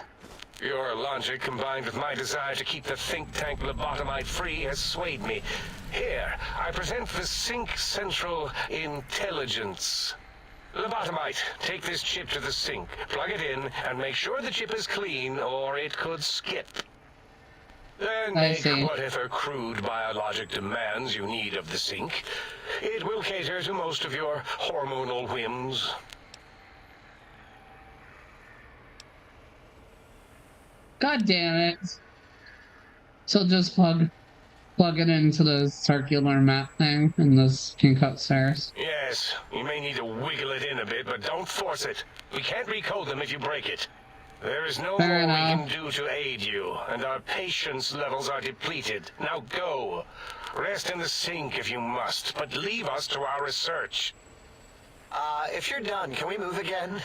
Your logic, combined with my desire to keep the think tank lobotomite free, has swayed me. Here, I present the Sync Central Intelligence. Lobotomite, take this chip to the sink, plug it in, and make sure the chip is clean, or it could skip. Then I make see. whatever crude biologic demands you need of the sink. It will cater to most of your hormonal whims. God damn it. So just plug it into the circular map thing and this can cut stairs. Yes, you may need to wiggle it in a bit, but don't force it. We can't recode them if you break it. There is no Fair more enough. we can do to aid you, and our patience levels are depleted. Now go. Rest in the sink if you must, but leave us to our research. If you're done, can we move again?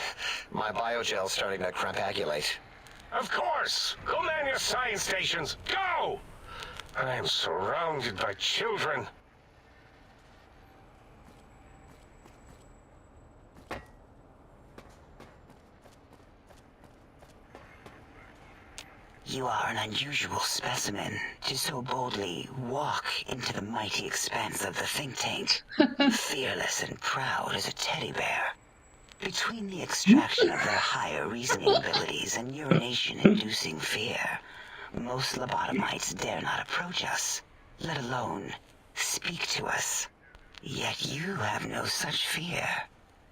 My biogel's starting to crampagulate. Of course! Go man your science stations! Go! I am surrounded by children. You are an unusual specimen to so boldly walk into the mighty expanse of the think tank, fearless and proud as a teddy bear. Between the extraction of their higher reasoning abilities and urination-inducing fear, most lobotomites dare not approach us, let alone speak to us. Yet you have no such fear.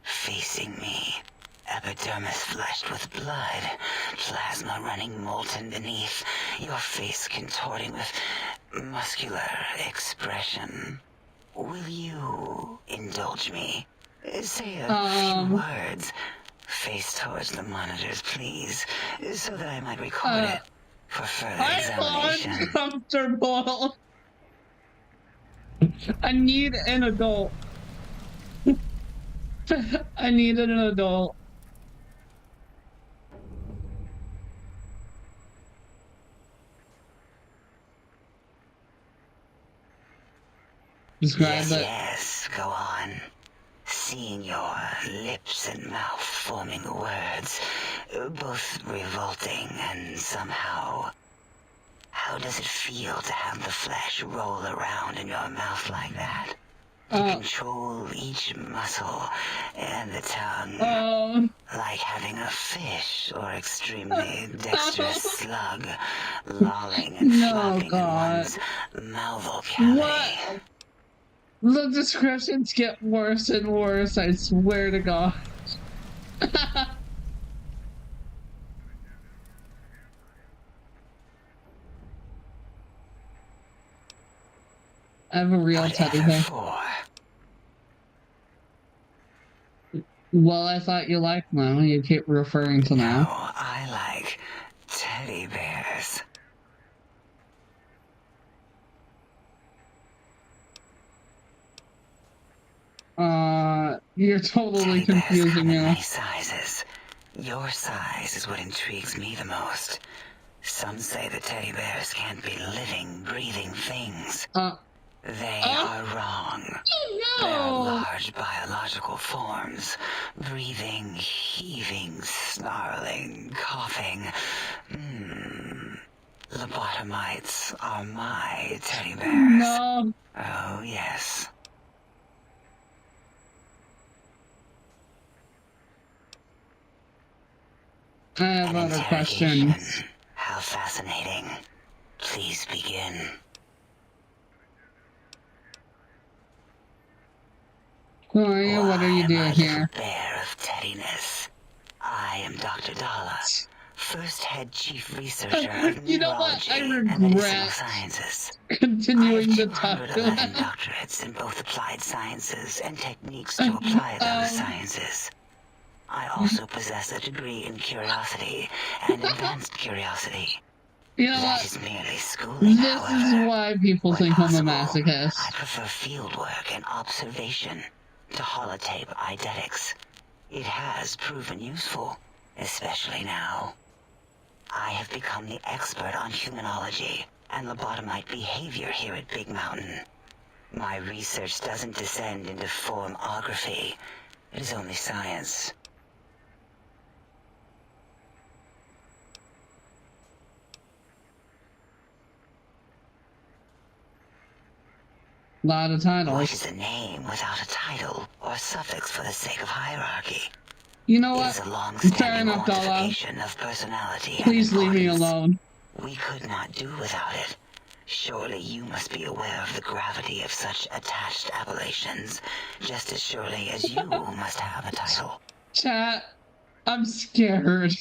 Facing me, epidermis flushed with blood, plasma running molten beneath, your face contorting with muscular expression. Will you indulge me? Say a few words. Face towards the monitors, please, so that I might record it for further examination. I'm uncomfortable. I need an adult. I need an adult. Describe it. Yes, go on. Seeing your lips and mouth forming the words, both revolting and somehow... How does it feel to have the flesh roll around in your mouth like that? To control each muscle and the tongue, like having a fish or extremely dexterous slug lolling and flopping in one's mouthal cavity. What? The descriptions get worse and worse, I swear to God. I have a real teddy bear. Well, I thought you liked them. You keep referring to them. No, I like teddy bears. You're totally confusing me. Many sizes. Your size is what intrigues me the most. Some say the teddy bears can't be living, breathing things. They are wrong. They're large biological forms. Breathing, heaving, snarling, coughing. Lobotomites are my teddy bears. No. Oh, yes. I have other questions. How fascinating. Please begin. Who are you? What are you doing here? Bear of teddiness. I am Dr. Dalla, first head chief researcher of You know what? I regret sciences. Continuing the talk. 211 doctorates in both applied sciences and techniques to apply those sciences. I also possess a degree in curiosity and advanced curiosity. You know That what? is merely schooling, This however. is why people When think I'm a possible, masochist. I prefer fieldwork and observation to holotape eidetics. It has proven useful, especially now. I have become the expert on humanology and lobotomite behavior here at Big Mountain. My research doesn't descend into formography. It is only science. Lot of titles. What is a name without a title or suffix for the sake of hierarchy? You know It what? is a Fair long-standing enough, Dalla. quantification of personality and Please leave me importance. alone. We could not do without it. Surely you must be aware of the gravity of such attached appellations, just as surely as you must have a title. Chat, I'm scared.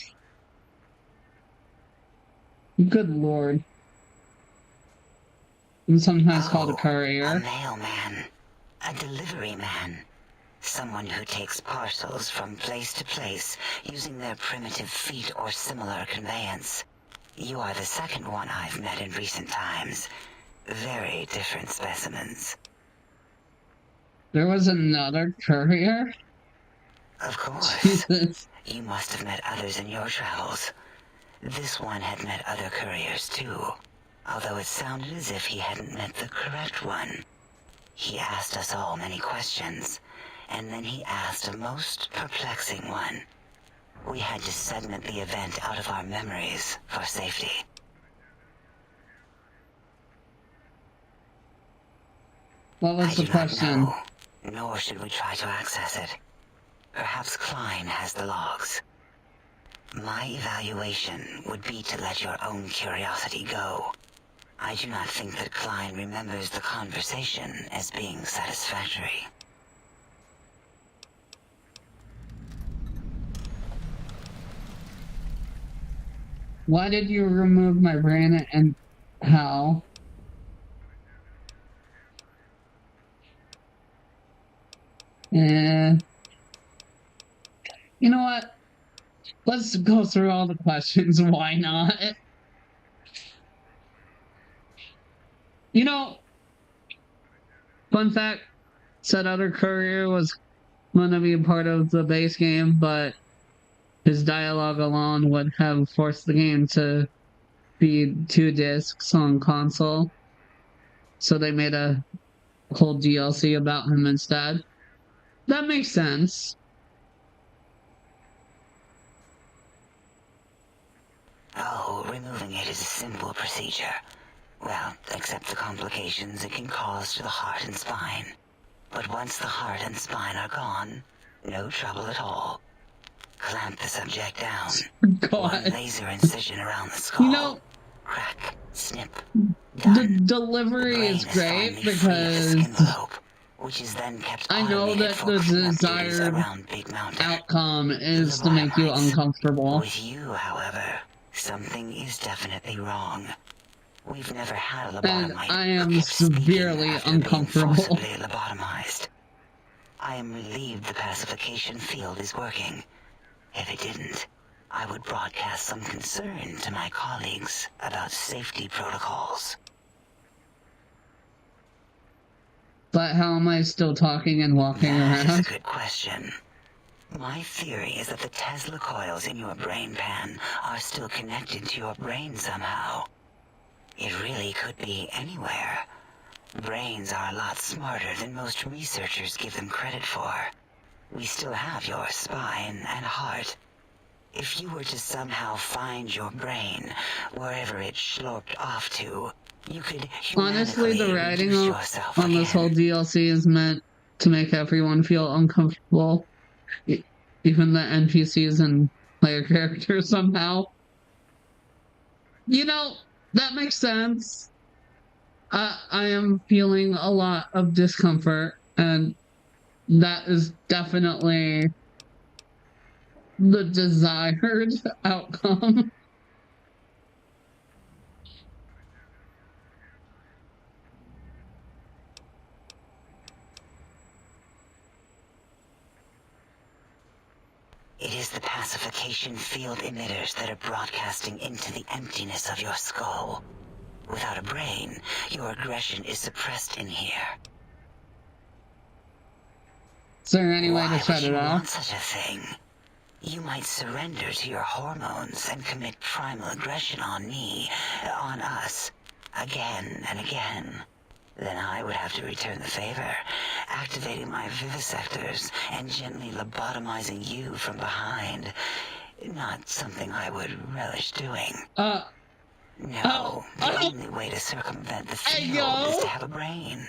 Good lord. I'm sometimes called a A courier. mailman. A delivery man. Someone who takes parcels from place to place using their primitive feet or similar conveyance. You are the second one I've met in recent times. Very different specimens. There was another courier? Of course. Jesus. You must have met others in your travels. This one had met other couriers too, although it sounded as if he hadn't met the correct one. He asked us all many questions, and then he asked a most perplexing one. We had to segment the event out of our memories for safety. What was the question? Know, nor should we try to access it. Perhaps Klein has the logs. My evaluation would be to let your own curiosity go. I do not think that Klein remembers the conversation as being satisfactory. Why did you remove my brain and how? You know what? Let's go through all the questions. Why not? You know, fun fact, said other courier was going to be a part of the base game, but his dialogue alone would have forced the game to be 2 discs on console. So they made a whole DLC about him instead. That makes sense. Oh, removing it is a simple procedure. Well, except the complications it can cause to the heart and spine. But once the heart and spine are gone, no trouble at all. Clamp the subject down. God. One laser incision around the skull. You know, crack, snip, the delivery is great because which is then kept I know that the desired outcome is to make you uncomfortable. With you, however, something is definitely wrong. We've never had a lobotomite. And I am severely uncomfortable. Lobotomized. I am relieved the pacification field is working. If it didn't, I would broadcast some concern to my colleagues about safety protocols. But how am I still talking and walking around? That's a good question. My theory is that the Tesla coils in your brain pan are still connected to your brain somehow. It really could be anywhere. Brains are a lot smarter than most researchers give them credit for. We still have your spine and heart. If you were to somehow find your brain, wherever it sloped off to, you could honestly, the writing on again. this whole DLC is meant to make everyone feel uncomfortable. Even the NPCs and player characters somehow. You know, that makes sense. I am feeling a lot of discomfort, and that is definitely the desired outcome. It is the pacification field emitters that are broadcasting into the emptiness of your skull. Without a brain, your aggression is suppressed in here. Is there any way to shut it Why would you want off? such a thing? You might surrender to your hormones and commit primal aggression on me, on us, again and again. Then I would have to return the favor, activating my vivisectors and gently lobotomizing you from behind. Not something I would relish doing. No, the only way to circumvent the field is to have a brain.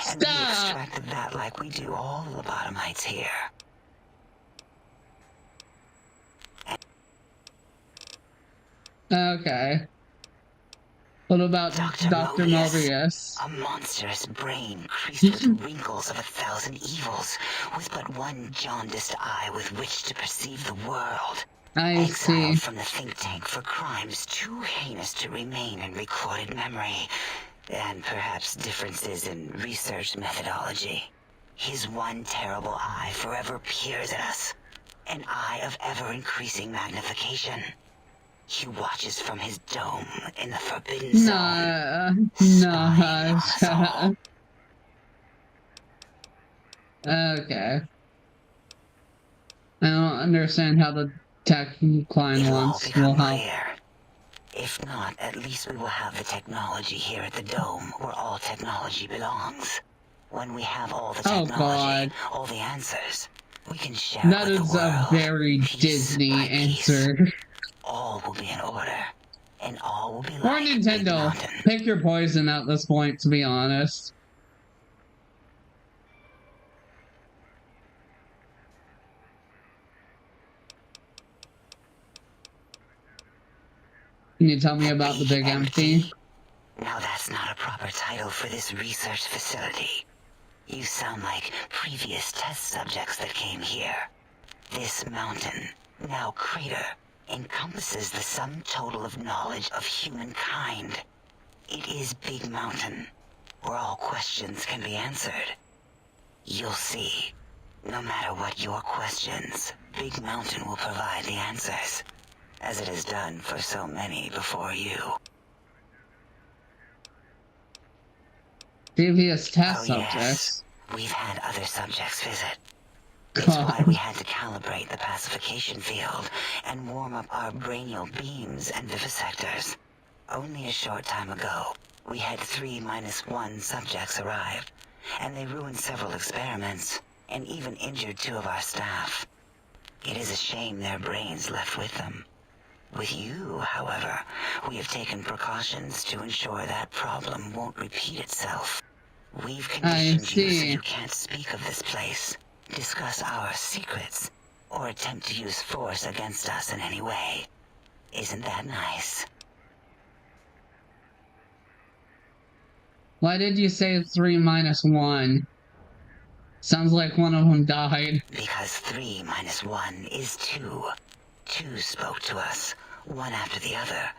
And we extracted that like we do all the lobotomites here. Okay. What about Dr. Mobius? A monstrous brain creased with wrinkles of 1,000 evils, with but one jaundiced eye with which to perceive the world. I see. Exiled from the think tank for crimes too heinous to remain in recorded memory, and perhaps differences in research methodology. His one terrible eye forever peers at us, an eye of ever-increasing magnification. He watches from his dome in the Forbidden Zone. No. Okay. I don't understand how the tech Klein wants will help. If not, at least we will have the technology here at the dome, where all technology belongs. When we have all the technology, all the answers, we can share that with the world. That is a very Disney answer. All will be in order, and all will be like Nintendo. Pick your poison at this point, to be honest. Can you tell me about the Big Empty? Now that's not a proper title for this research facility. You sound like previous test subjects that came here. This mountain, now crater, encompasses the sum total of knowledge of humankind. It is Big Mountain, where all questions can be answered. You'll see. No matter what your questions, Big Mountain will provide the answers, as it has done for so many before you. Previous test Oh, subjects. yes. We've had other subjects visit. It's God. why we had to calibrate the pacification field and warm up our brainial beams and vivisectors. Only a short time ago, we had 3-1 subjects arrive, and they ruined several experiments, and even injured 2 of our staff. It is a shame their brains left with them. With you, however, we have taken precautions to ensure that problem won't repeat itself. We've conditioned you so you can't speak of this place, discuss our secrets, or attempt to use force against us in any way. Isn't that nice? Why did you say 3-1? Sounds like one of them died. Because 3-1 is 2. 2 spoke to us, one after the other.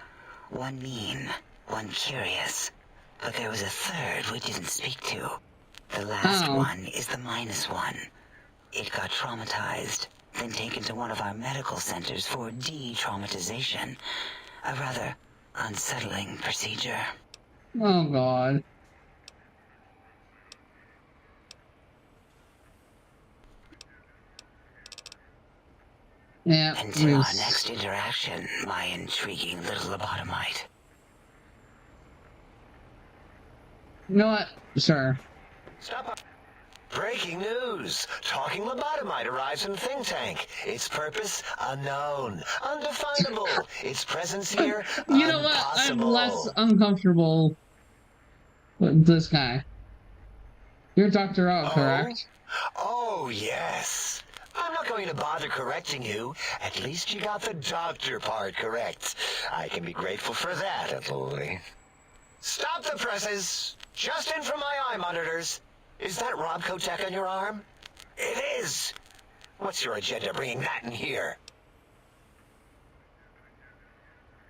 One mean, one curious. But there was a third we didn't speak to. The last one is the -1. It got traumatized, then taken to one of our medical centers for de-traumatization. A rather unsettling procedure. Oh God. Yeah. Until our next interaction, my intriguing little lobotomite. You know what? Sure. Stop up. Breaking news. Talking lobotomite arrives in Think Tank. Its purpose, unknown. Undefinable. Its presence here, You know what? I'm less uncomfortable with this guy. You're Dr. O, correct? Oh, yes. I'm not going to bother correcting you. At least you got the doctor part correct. I can be grateful for that, at least. Stop the presses. Just in from my eye monitors. Is that Robco Tech on your arm? It is. What's your agenda bringing that in here?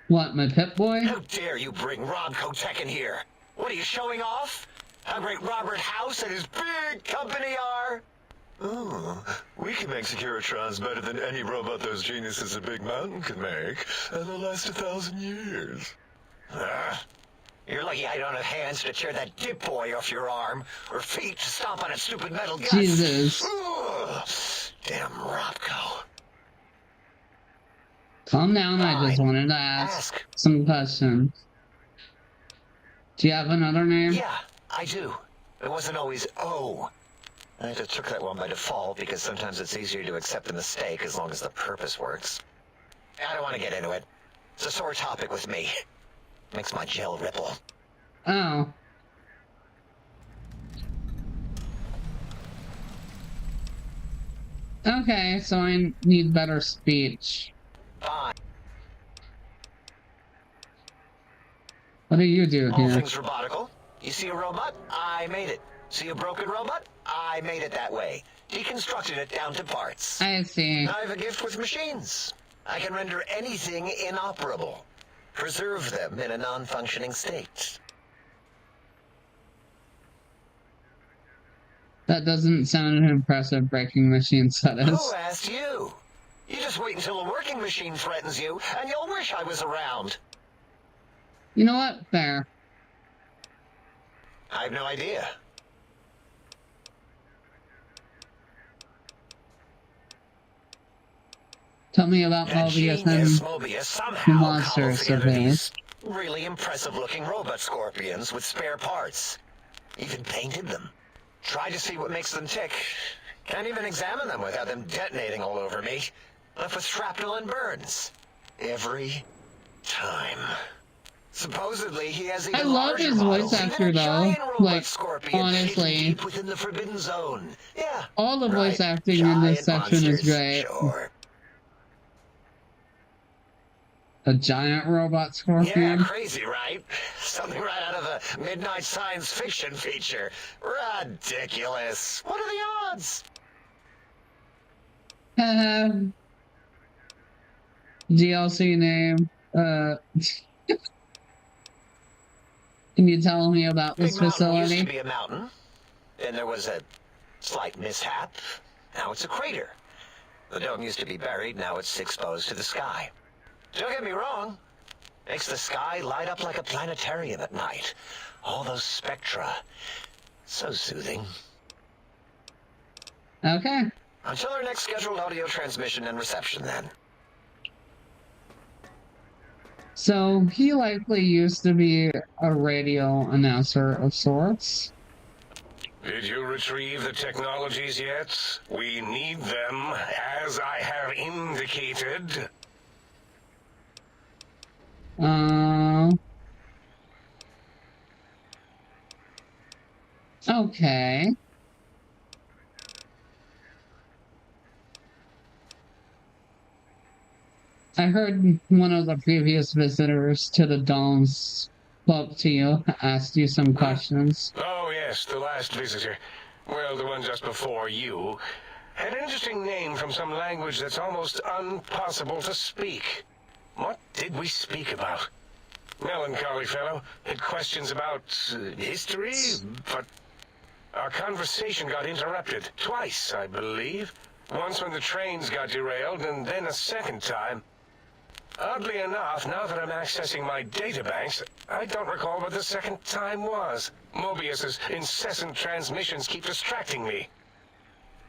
What, my Pip-Boy? How dare you bring Robco Tech in here? What are you showing off? How great Robert House and his big company are? Oh, we can make Securitrons better than any robot those geniuses at Big Mountain could make, and they'll last 1,000 years. You're lucky I don't have hands to tear that dip boy off your arm, or feet to stomp on its stupid metal guts. Jesus. Ugh, damn Robco. Calm down, I just wanted to ask some questions. Do you have another name? Yeah, I do. It wasn't always O. I just took that one by default because sometimes it's easier to accept the mistake as long as the purpose works. I don't want to get into it. It's a sore topic with me. Makes my gel ripple. Oh. Okay, so I need better speech. Fine. What do you do All here? things robotical. You see a robot? I made it. See a broken robot? I made it that way. Deconstructed it down to parts. I see. I have a gift with machines. I can render anything inoperable. Preserve them in a non-functioning state. That doesn't sound an impressive breaking machine status. Who asked you? You just wait until a working machine threatens you, and you'll wish I was around. You know what? Fair. I have no idea. Tell me about That Mobius genius and Mobius somehow monsters cobbled together of these really impressive-looking robot scorpions with spare parts. Even painted them. Tried to see what makes them tick. Can't even examine them without them detonating all over me. Left with shrapnel and burns. Every time. Supposedly, he has even I love larger his models, voice even actor, a though. giant robot Like, scorpion honestly. hidden deep within the Forbidden Zone. Yeah, all the right. voice acting in this Giant section is monsters, great. Sure. A giant robot scorpion? Yeah, crazy, right? Something right out of a midnight science fiction feature. Ridiculous. What are the odds? DLC name. Can you tell me about this Big Mountain used to facility? be a mountain. Then there was a slight mishap. Now it's a crater. The dome used to be buried, now it's exposed to the sky. Don't get me wrong. Makes the sky light up like a planetarium at night. All those spectra. So soothing. Okay. Until our next scheduled audio transmission and reception, then. So, he likely used to be a radio announcer of sorts. Did you retrieve the technologies yet? We need them, as I have indicated. Okay. I heard one of the previous visitors to the dome spoke to you, asked you some questions. Oh, yes, the last visitor. Well, the one just before you. Had an interesting name from some language that's almost impossible to speak. What did we speak about? Melancholy fellow. Had questions about history, but our conversation got interrupted. Twice, I believe. Once when the trains got derailed, and then a second time. Oddly enough, now that I'm accessing my databanks, I don't recall what the second time was. Mobius's incessant transmissions keep distracting me.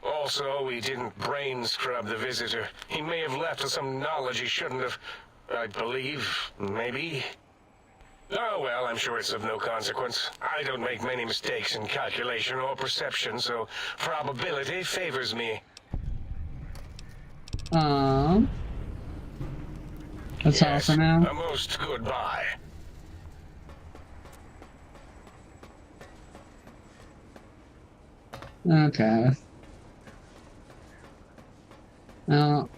Also, we didn't brain scrub the visitor. He may have left with some knowledge he shouldn't have. I believe, maybe. Oh well, I'm sure it's of no consequence. I don't make many mistakes in calculation or perception, so probability favors me. That's all for now. A most goodbye. Okay. Now,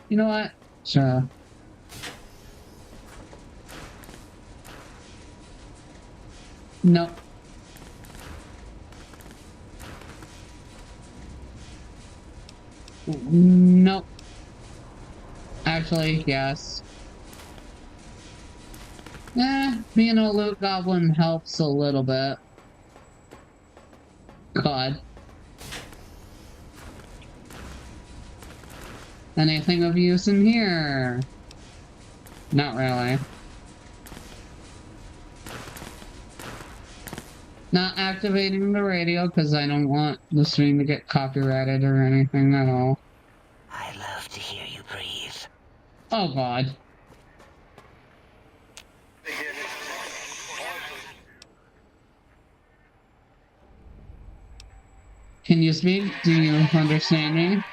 you know what? Sure. No. Nope. Actually, yes. Being a loot goblin helps a little bit. God. Anything of use in here? Not really. Not activating the radio because I don't want the stream to get copyrighted or anything at all. I love to hear you breathe. Oh God. Can you speak? Do you understand me?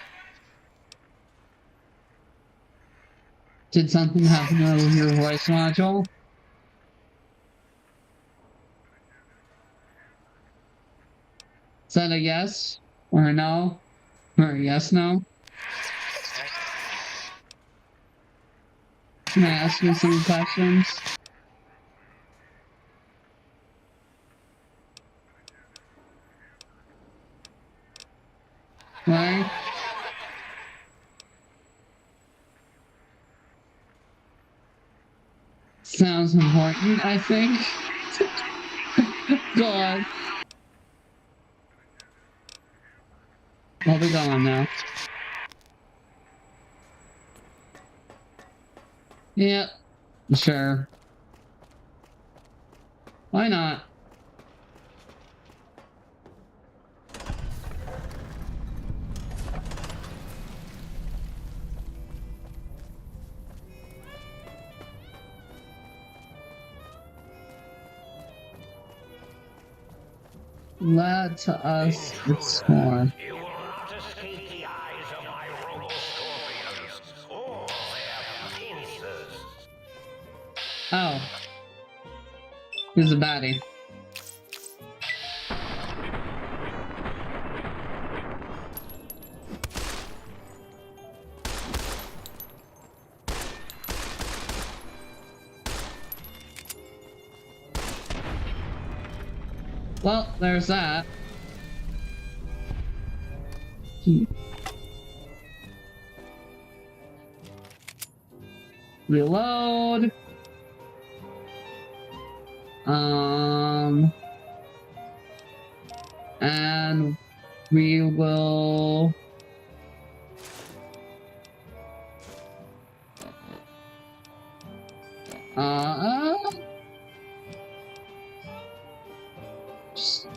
Did something happen to your voice module? Is that a yes? Or a no? Or a yes, no? Can I ask you some questions? Right? Sounds important, I think. God. I'll be going now. Yep. Sure. Why not? Let us explore. You will not escape the eyes of my robo-scorpions or their pincers. Oh. He's a baddie. Well, there's that. Reload. And we will just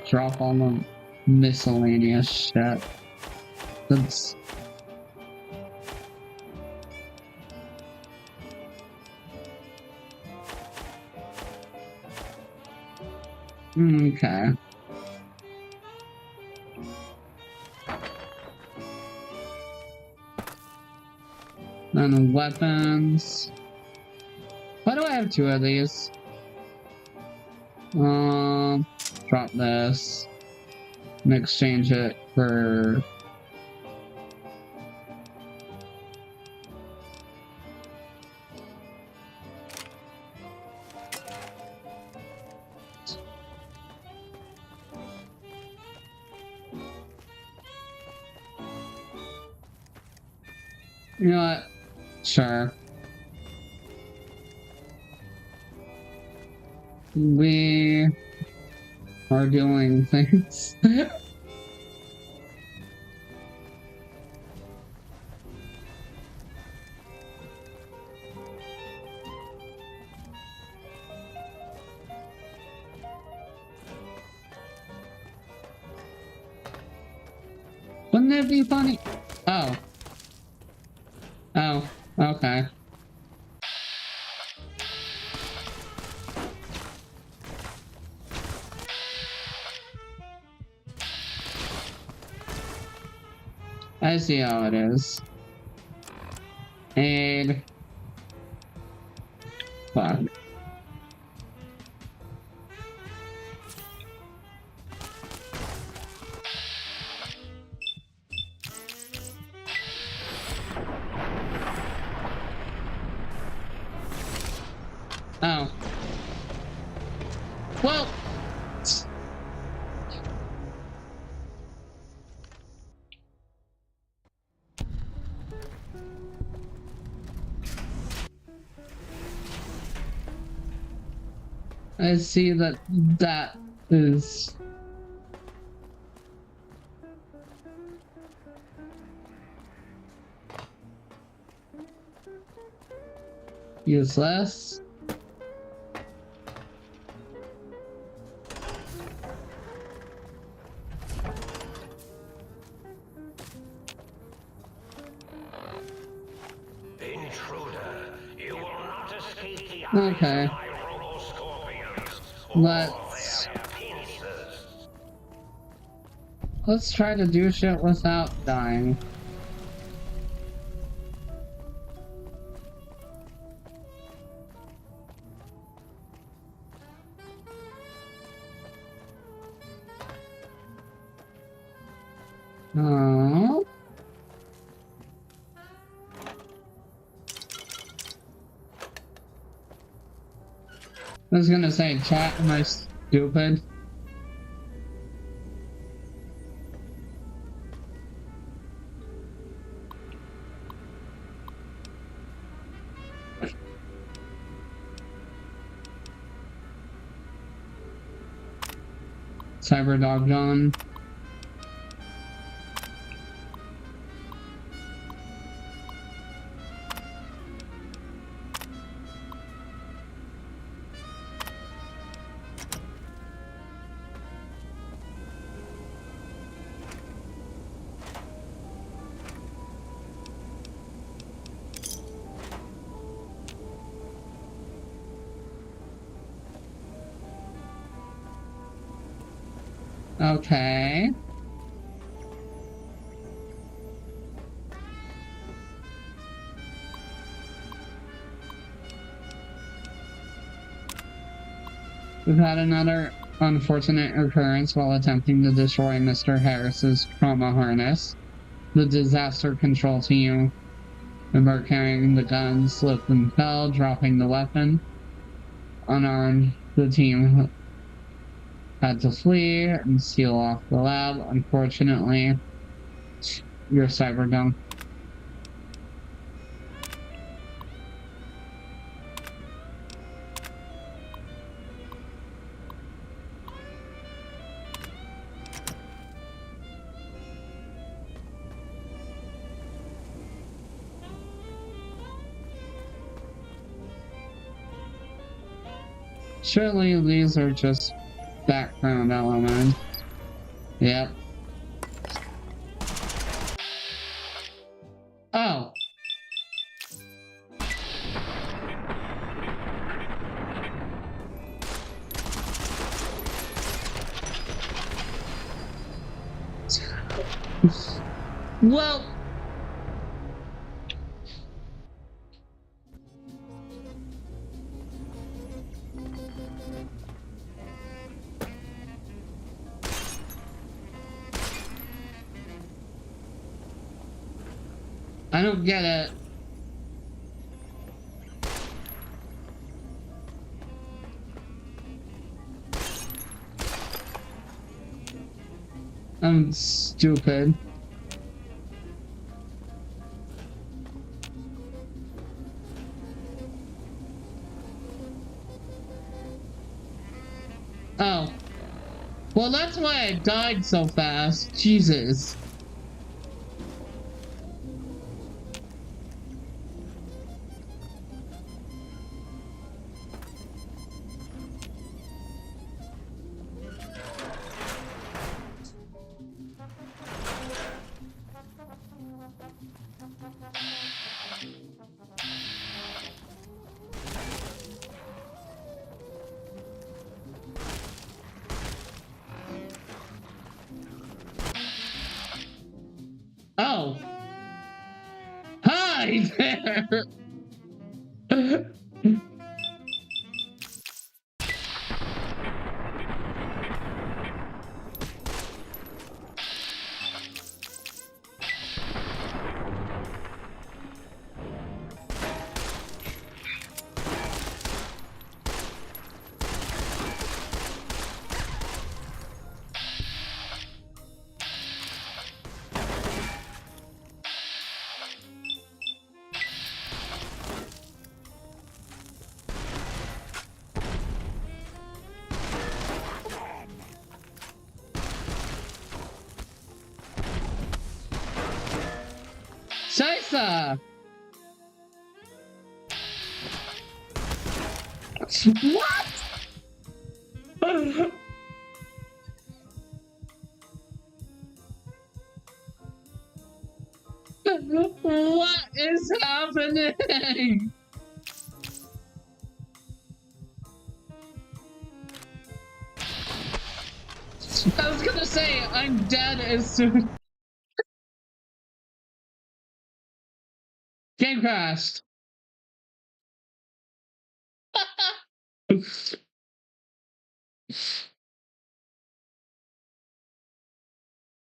drop all the miscellaneous shit. That's okay. And weapons. Why do I have two of these? Drop this and exchange it for you know what? Sure. We are doing things. Wouldn't it be funny? Oh. Oh, okay. I see how it is. And fuck. Oh. Well. I see that that is useless. Okay. Let's try to do shit without dying. Oh. I was gonna say, chat, am I stupid? Cyberdog John. Okay. We've had another unfortunate occurrence while attempting to destroy Mr. Harris's trauma harness. The disaster control team, member carrying the gun, slipped and fell, dropping the weapon. unarmed. The team had to flee and seal off the lab. Unfortunately, you're cyber dumb. Surely these are just background elements. Yep. Oh. Well. I don't get it. I'm stupid. Oh. Well, that's why I died so fast. Jesus. Oh. Hi there. Scheiße! What? What is happening? I was gonna say, I'm dead as soon. Game crashed.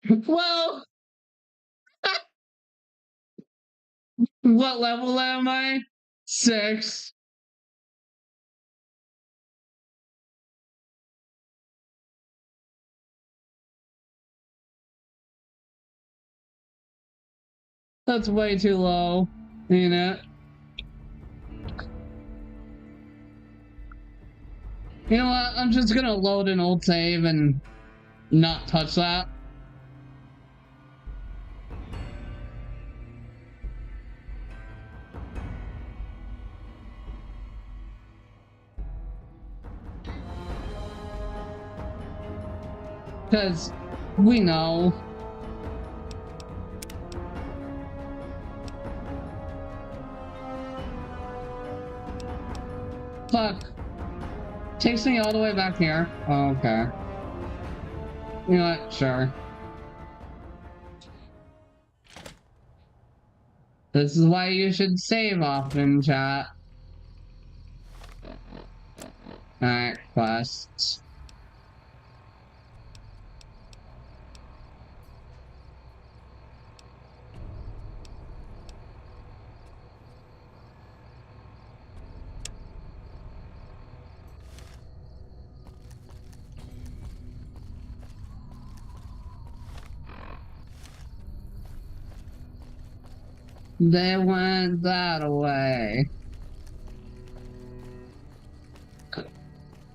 Well, what level am I? 6. That's way too low, ain't it? You know what? I'm just gonna load an old save and not touch that. Because we know. Fuck. Takes me all the way back here. Oh, okay. You know what? Sure. This is why you should save often, chat. Alright, quests. They went that way.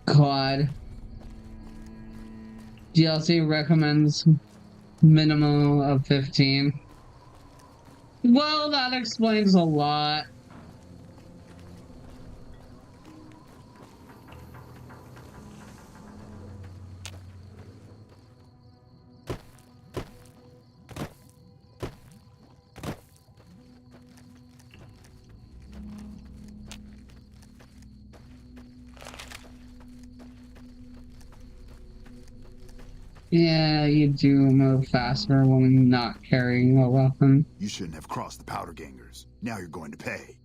God. DLC recommends minimum of 15. Well, that explains a lot. Yeah, you do move faster when not carrying a weapon. You shouldn't have crossed the powder gangers. Now you're going to pay.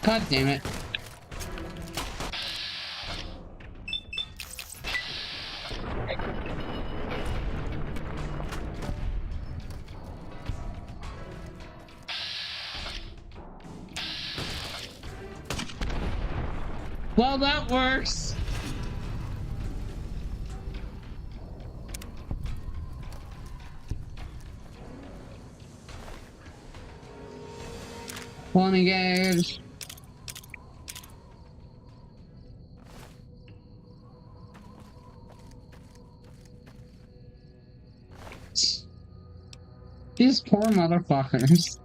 God damn it. Well, that works. One engage. These poor motherfuckers.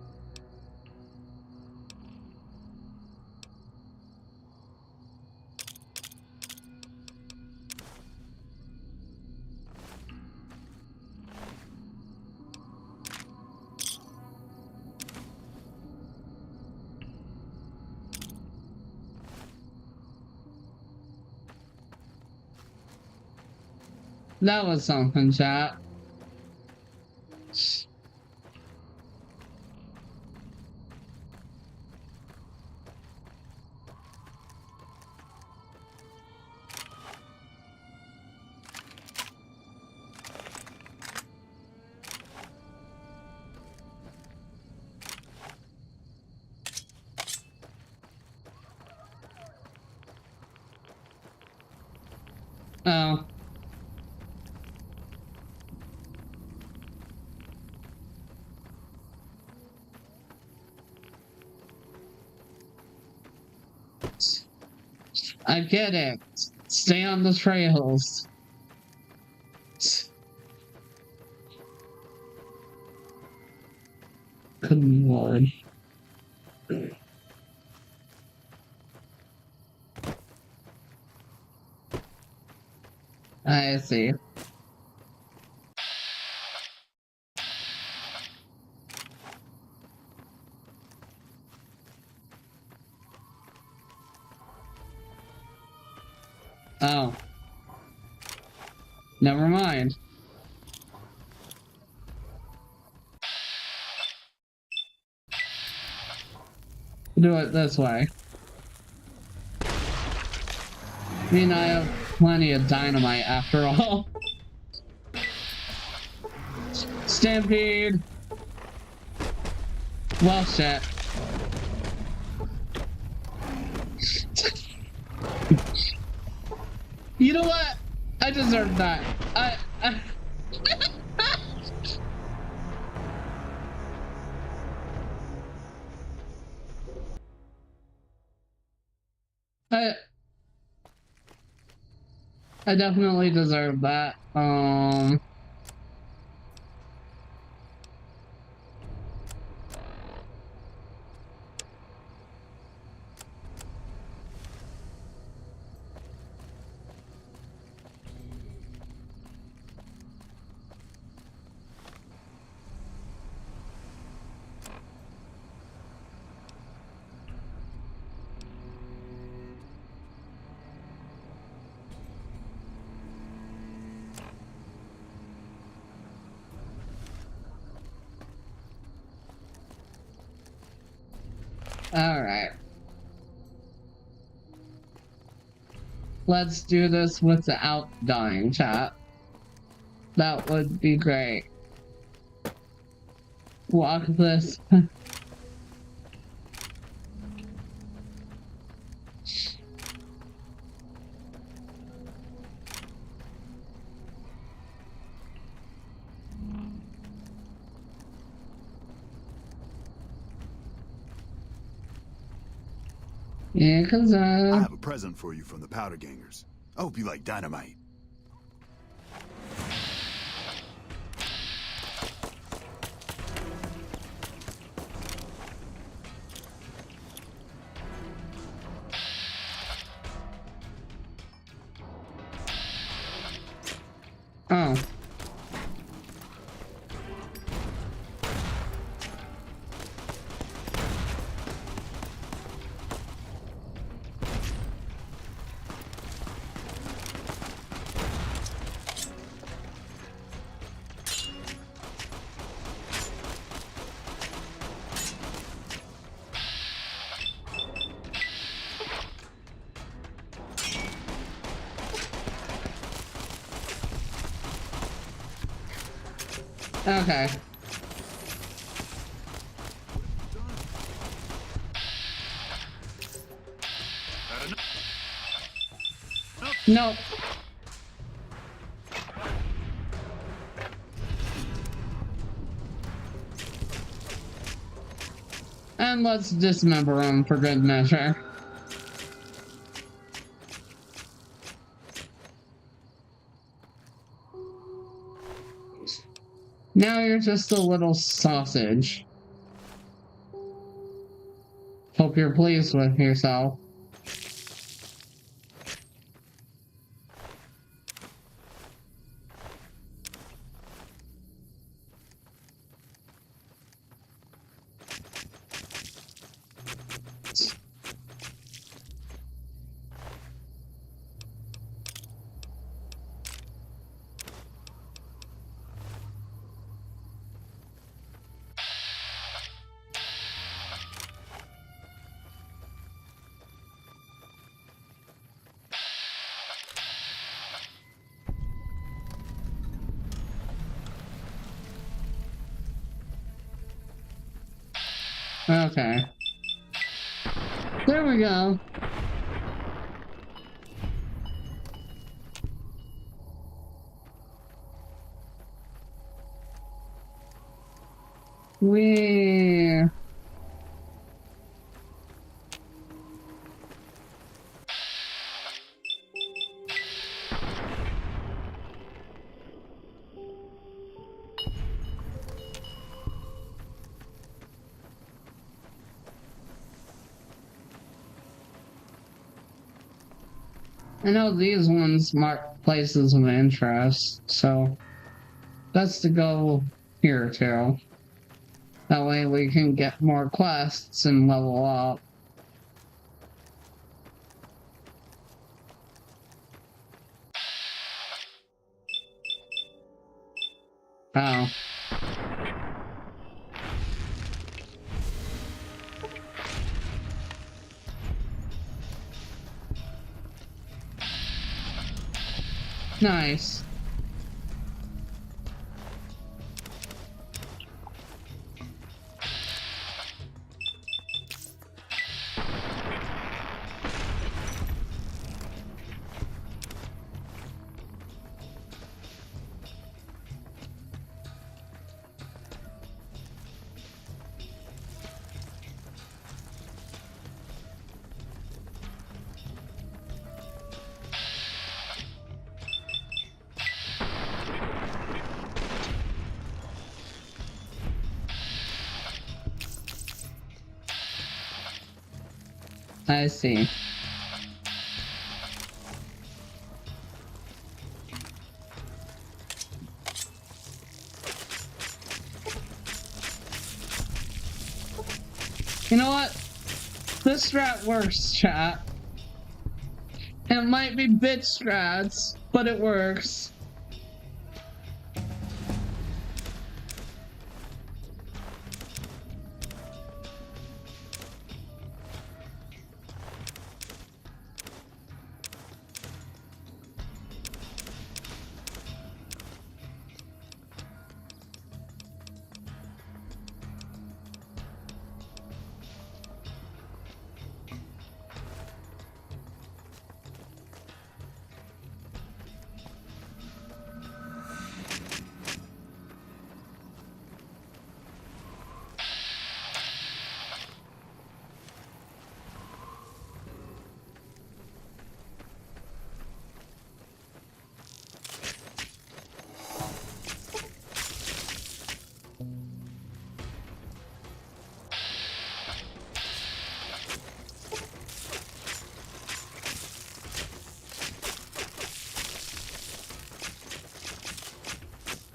That was something, chat. Oh. I get it. Stay on the trails. Good lord. I see. Oh. Never mind. Do it this way. I mean, I have plenty of dynamite after all. Stampede! Well, shit. You know what? I deserve that. I definitely deserve that. Alright. Let's do this without dying, chat. That would be great. Walk this. Yeah, cause I have a present for you from the powder gangers. I hope you like dynamite. oh. Okay. Nope. And let's dismember him for good measure. Now you're just a little sausage. Hope you're pleased with yourself. Okay. There we go. We... I know these ones mark places of interest, so that's to go here too. That way we can get more quests and level up. Oh. Nice. I see. You know what? This strat works, chat. It might be bit strats, but it works.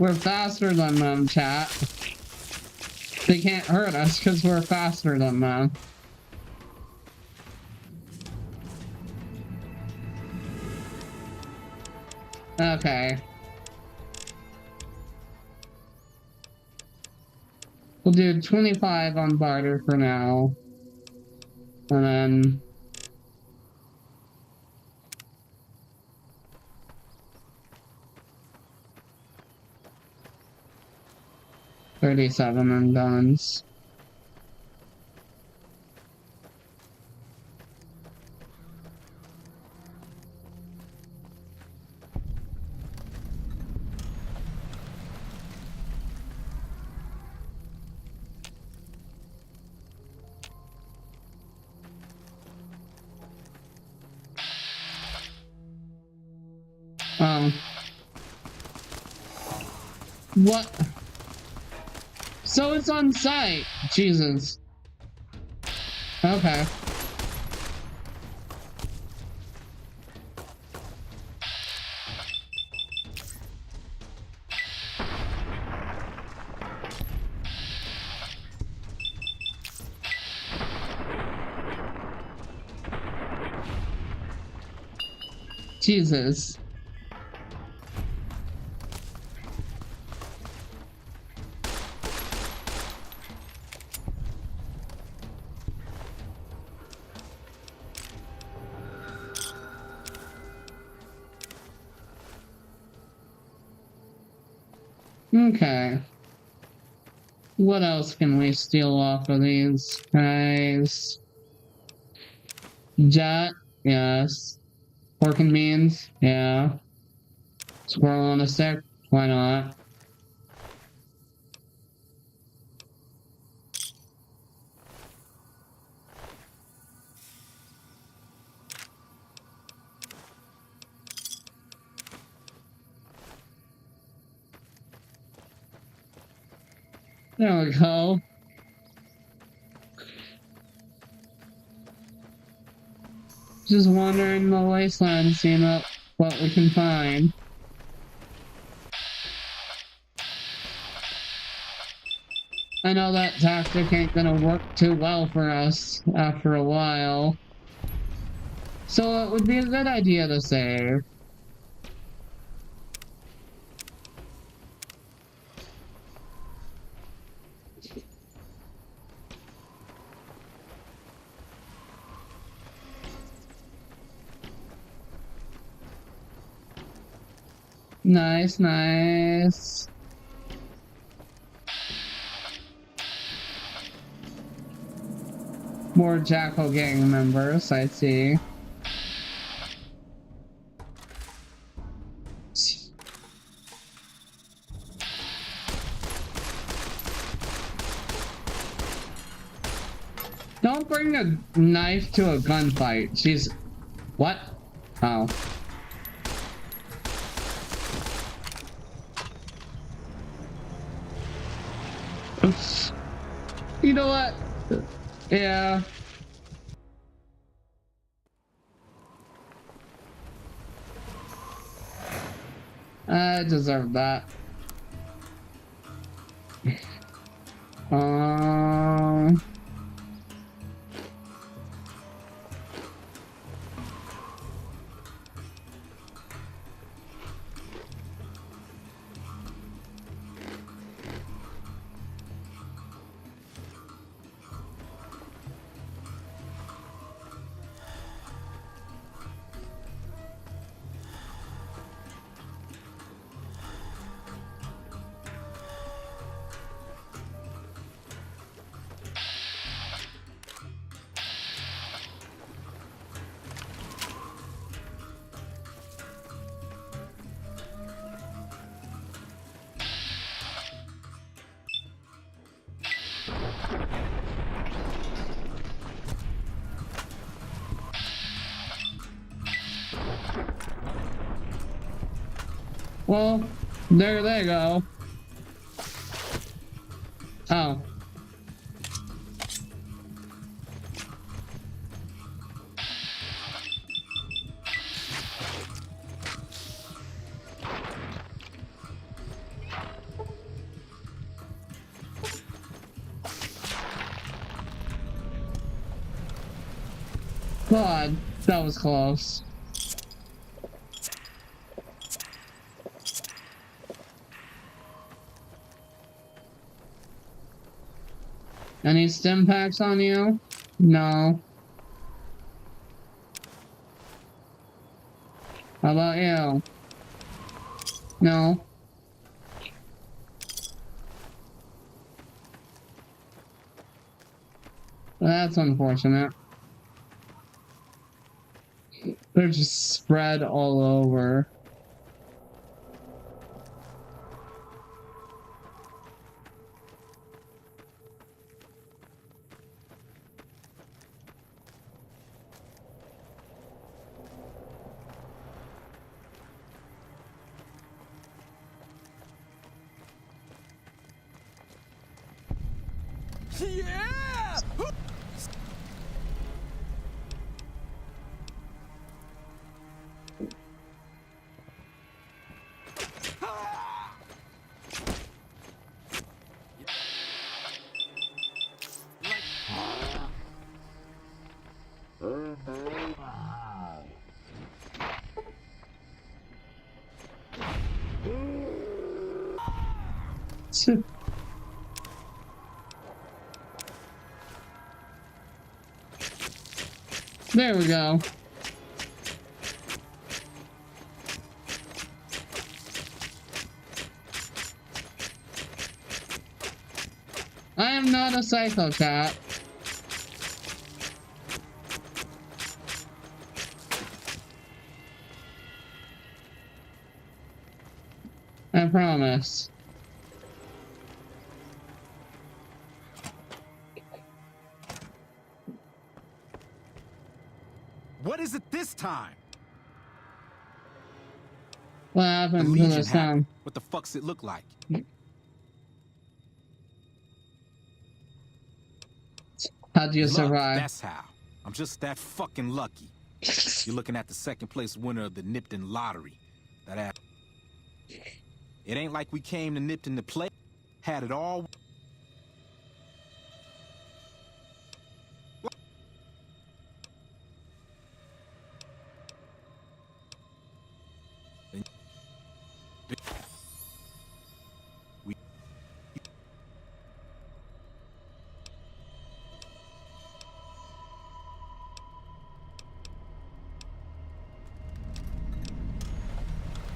We're faster than them, chat. They can't hurt us because we're faster than them. Okay. We'll do 25 on barter for now. And then... $37 on guns. What? So it's on site. Jesus. Okay. Jesus. Okay. What else can we steal off of these guys? Jet, yes. Pork and beans, yeah. Squirrel on a stick, why not? There we go. Just wandering the wasteland, seeing what we can find. I know that tactic ain't gonna work too well for us after a while. So it would be a good idea to save. Nice, nice. More Jackal gang members, I see. Don't bring a knife to a gunfight. Jeez. What? Oh. You know what? Yeah. I deserve that. Well, there they go. Oh. God, that was close. Any stim packs on you? No. How about you? No. That's unfortunate. They're just spread all over. Yeah! There we go. I am not a psycho cat. I promise. What is it this time? What The happened to Legion the happened. sound? What the fuck's it look like? How'd you Luck, survive? that's how. I'm just that fucking lucky. You're looking at the second place winner of the Nipton lottery. That ass. It ain't like we came to Nipton to play. Had it all.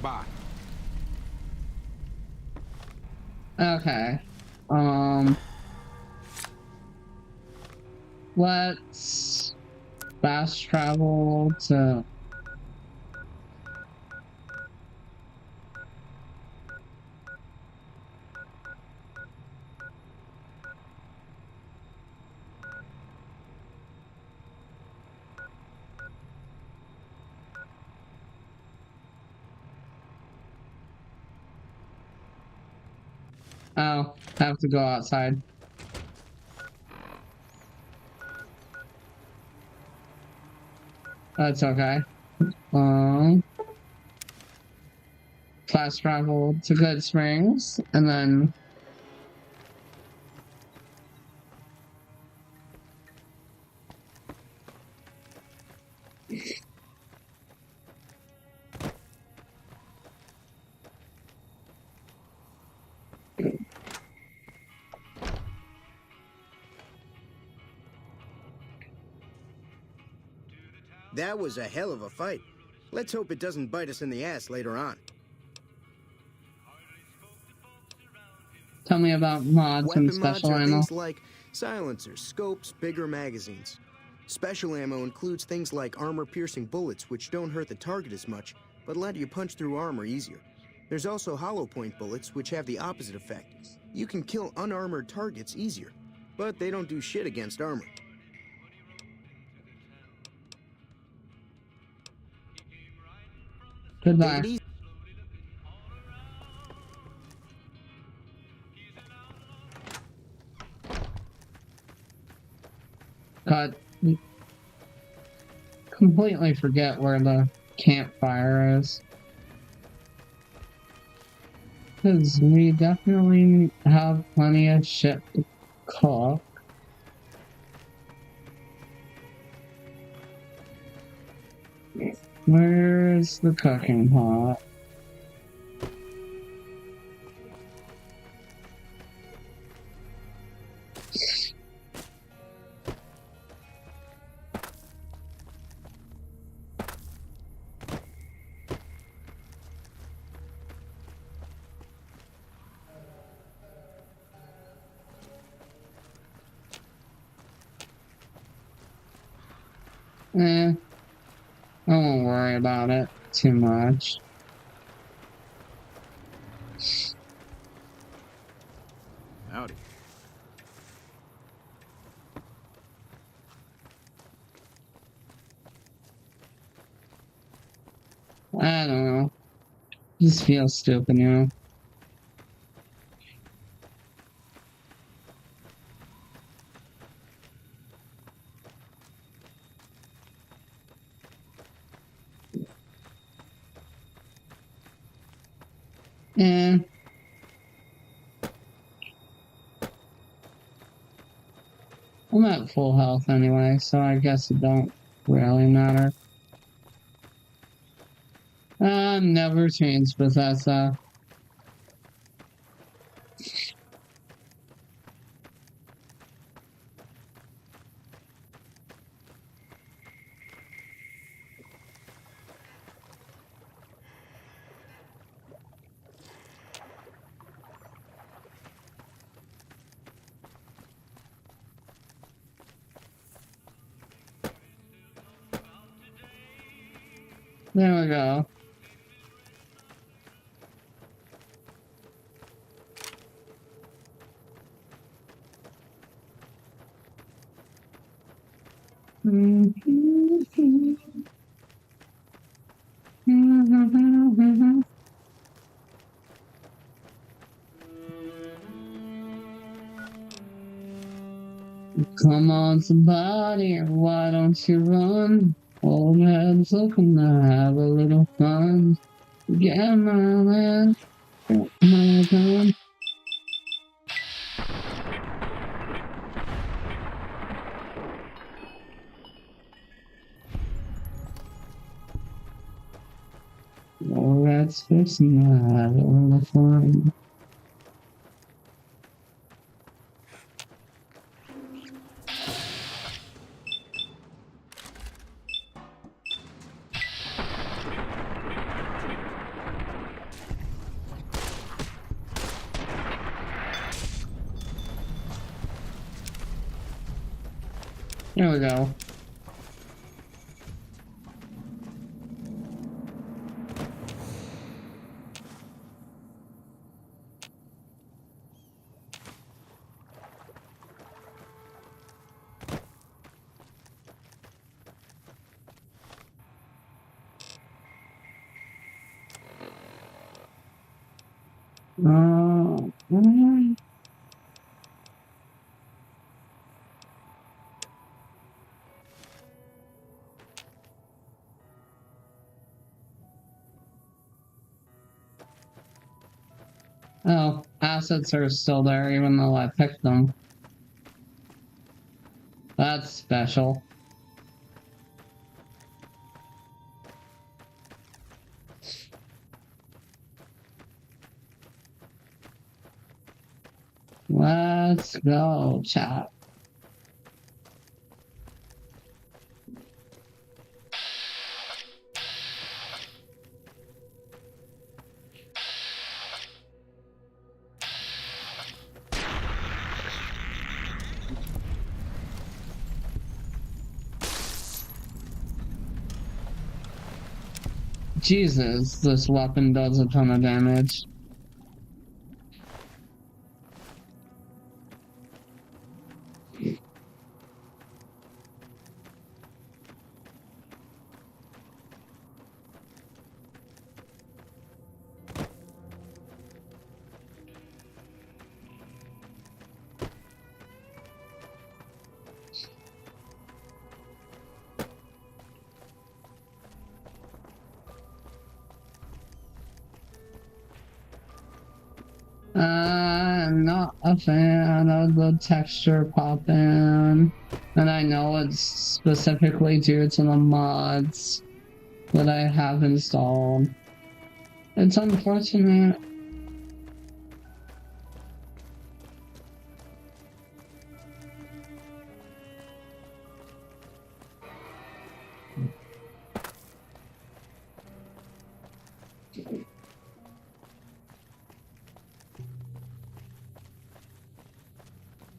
Bye. Okay. Let's fast travel to... Oh, have to go outside. That's okay. Fast travel to Good Springs, and then... That was a hell of a fight. Let's hope it doesn't bite us in the ass later on. Tell me about mods and Weapon mods special are ammo. things like silencers, scopes, bigger magazines. Special ammo includes things like armor-piercing bullets, which don't hurt the target as much, but let you punch through armor easier. There's also hollow point bullets, which have the opposite effect. You can kill unarmored targets easier, but they don't do shit against armor. Goodbye. Take it easy. God, completely forget where the campfire is. Because we definitely have plenty of shit to cook. Where's the cooking pot? I won't worry about it too much. Howdy. I don't know. Just feels stupid, you know? Yeah. I'm at full health anyway, so I guess it don't really matter. Never changed Bethesda. There we go. Come on, somebody, why don't you run? Old heads looking to have a little fun. Get my land, get my gun. Old heads fixing to have a little fun. There we go. Oh, assets are still there even though I picked them. That's special. Let's go, chat. Jesus, this weapon does a ton of damage. I'm not a fan of the texture pop-in, and I know it's specifically due to the mods. that I have installed. It's unfortunate.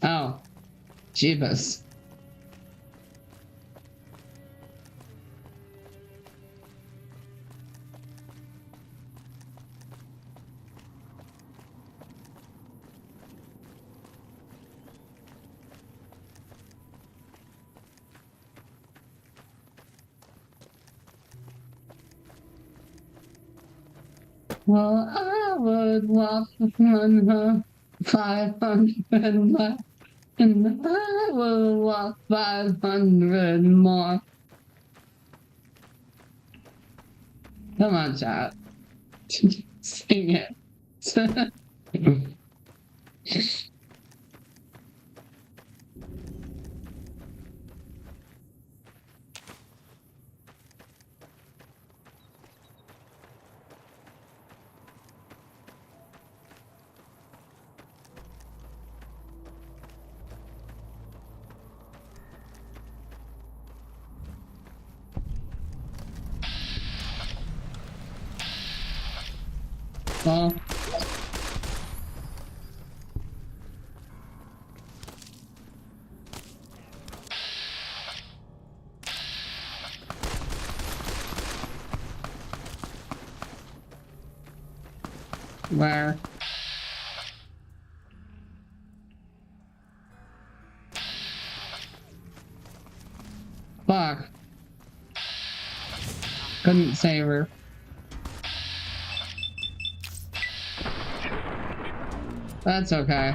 Oh, Jeebus. Well, I would walk 500 miles, and I will walk 500 more. Come on, chat. Sing it. Well, where? Fuck. Couldn't save her. That's okay.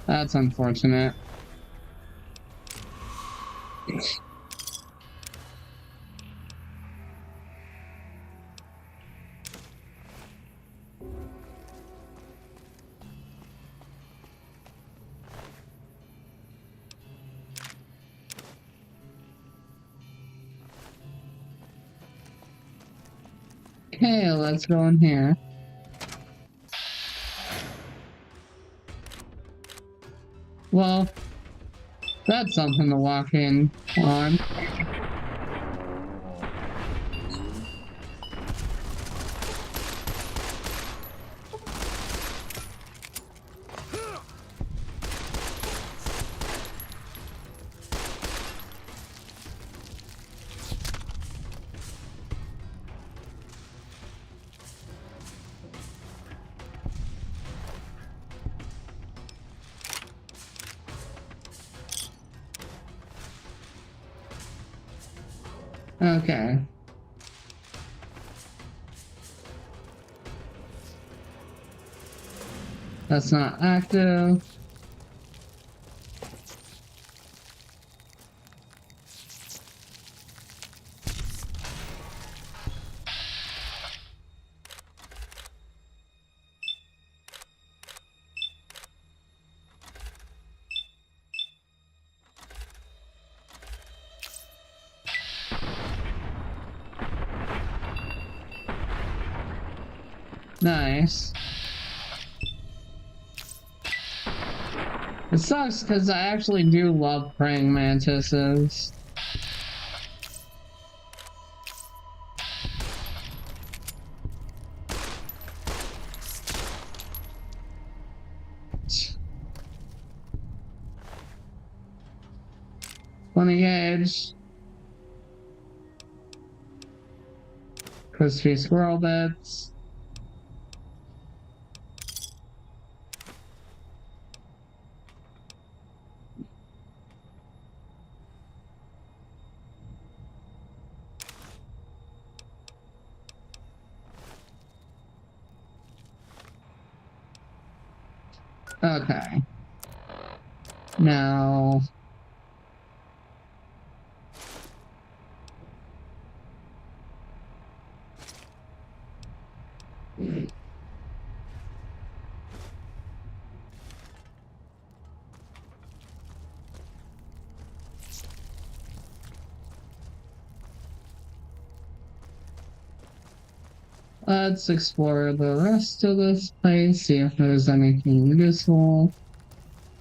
That's unfortunate. Okay, let's go in here. Well, that's something to walk in on. Okay. That's not active. Nice. It sucks because I actually do love praying mantises. Funny gauge. Crispy squirrel bits. Okay. Now... Let's explore the rest of this place, see if there's anything useful.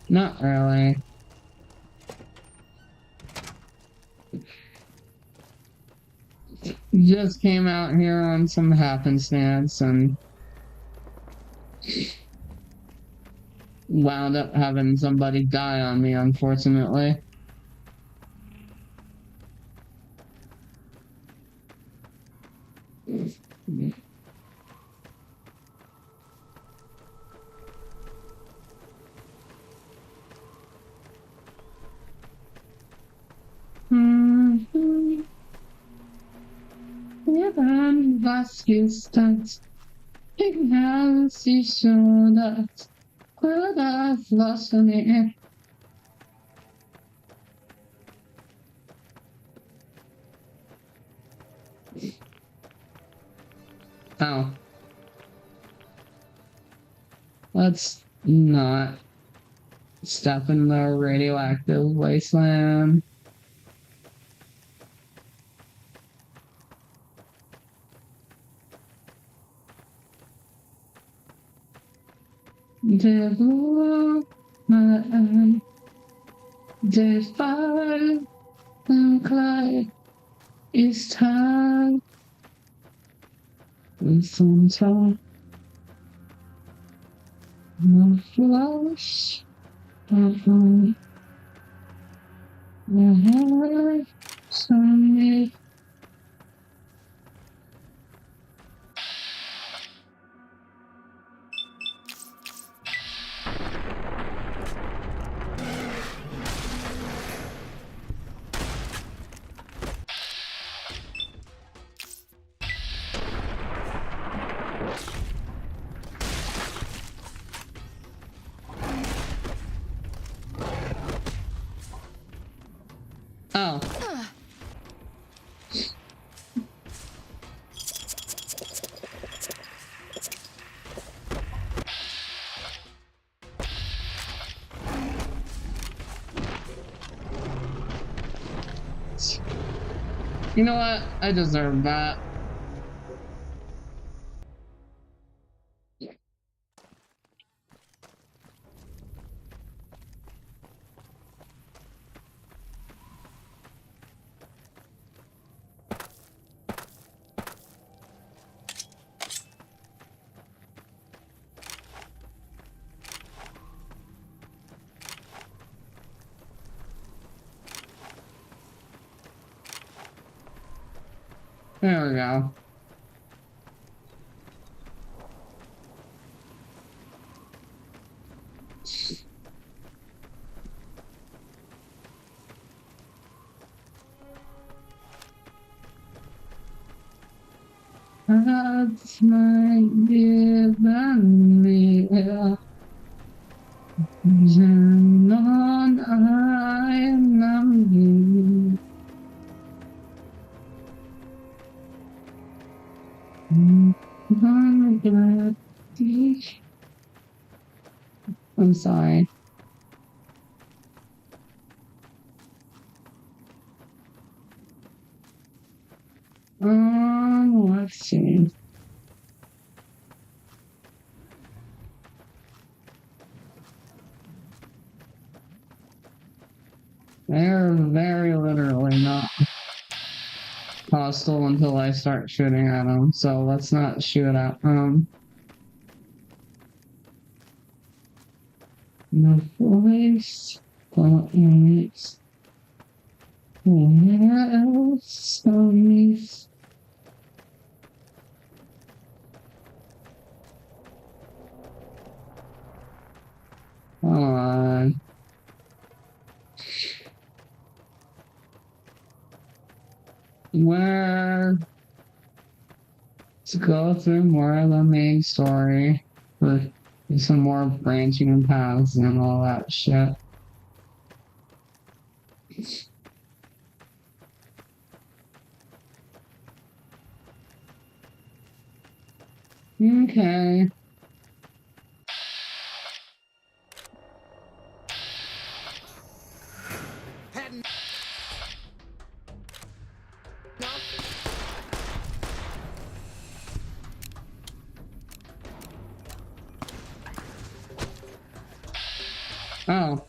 Not really. Just came out here on some happenstance and wound up having somebody die on me, unfortunately. Was ist das? Ich habe sie schon das. Oder was mir. Oh. Let's not step in the radioactive wasteland. The blue, the fire, the cloud is time. Some time. No flash of light. The heart, sunny. Oh. You know what? I deserve that. There we go. That's my given me. On I am you. I'm sorry. Let's see. They're very literally not hostile until I start shooting at them, so let's not shoot at them. No voice. Don't use. Where else? Use. Come on. Where? Let's go through more of the main story for some more branching paths and all that shit. Okay. Oh.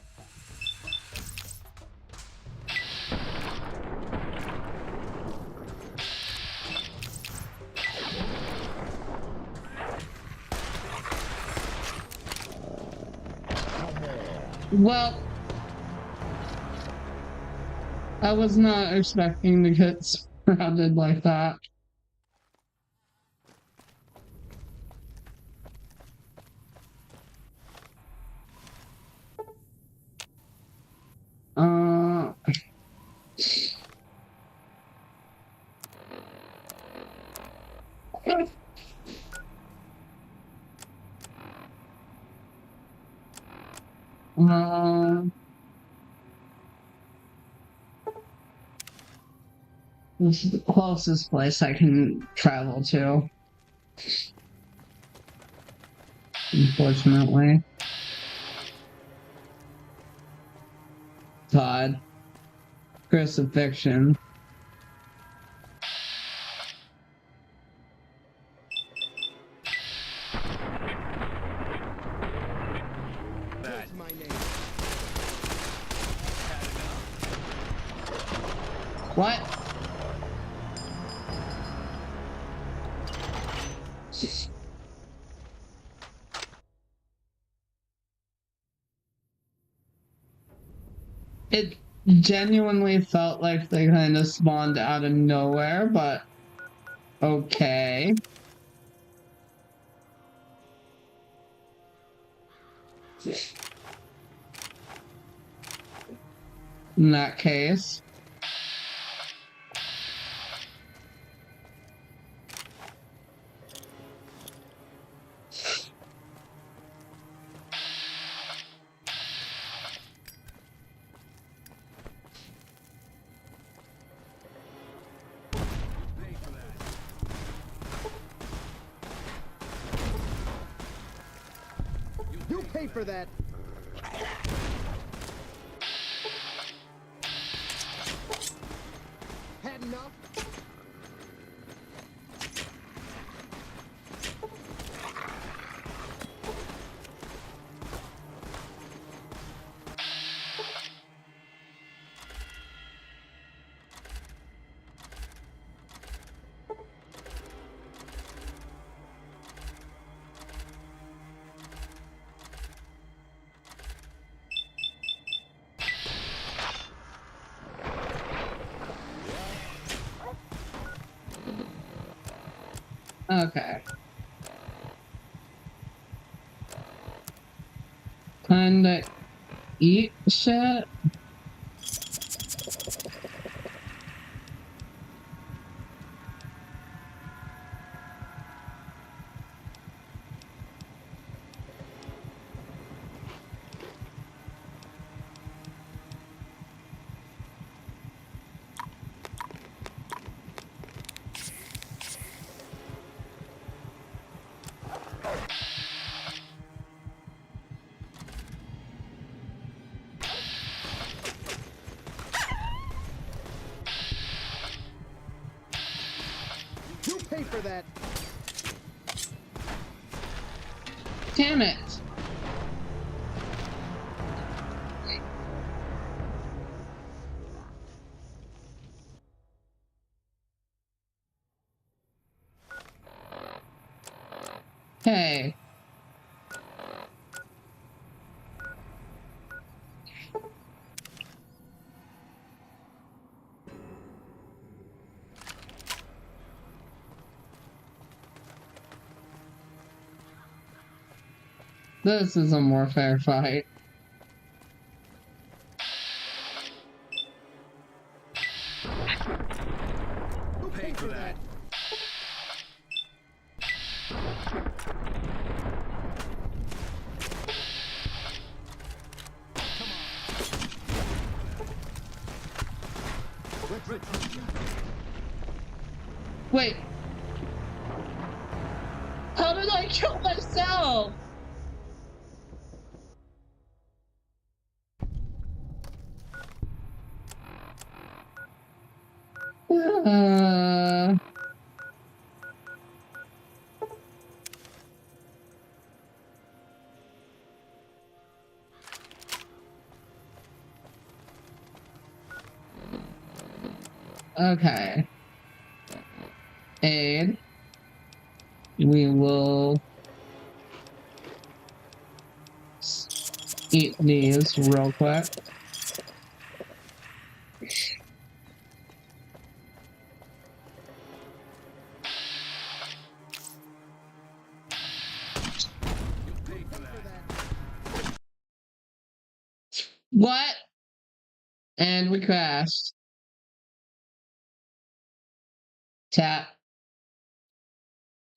Well, I was not expecting to get surrounded like that. Uh... This is the closest place I can travel to. Unfortunately. Todd. Crucifixion. That's my name. What? It genuinely felt like they kind of spawned out of nowhere, but okay. In that case. You pay for that. Had enough? Okay. Kinda eat shit? You pay for that. Damn it. Hey. This is a more fair fight. You pay for that. Wait. How did I kill myself? Okay. And we will eat these real quick. What? And we crashed. Tap.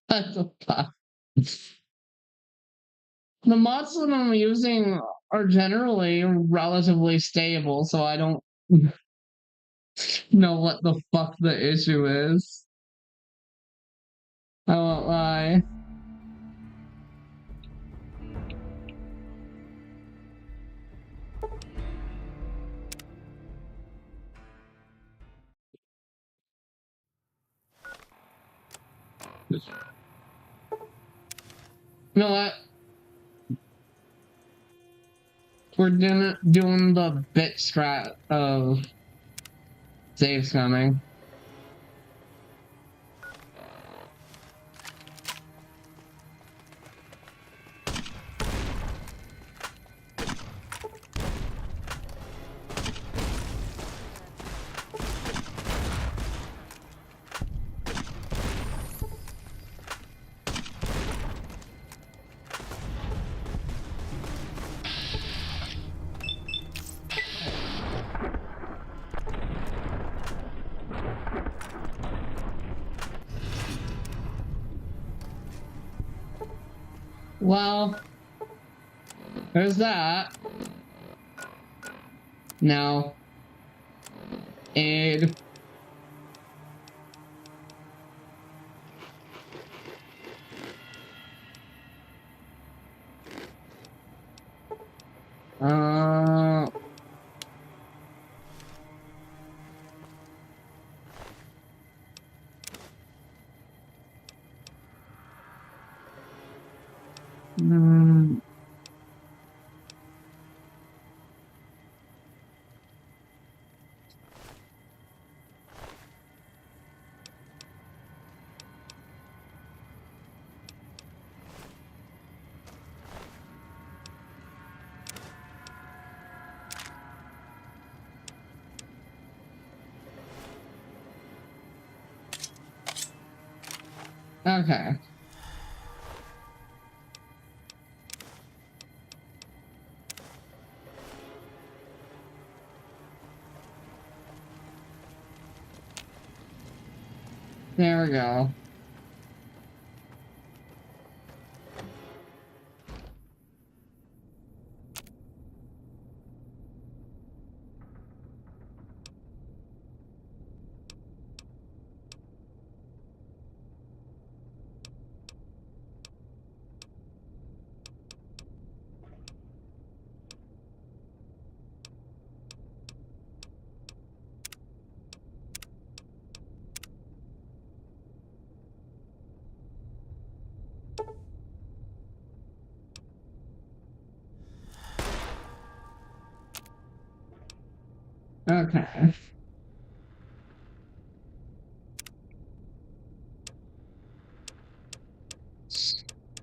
What the fuck? The mods that I'm using are generally relatively stable, so I don't know what the fuck the issue is. I won't lie. You know what? We're doing the bit strat of saves coming. Well, there's that. Now, aid. Okay. There we go. Okay.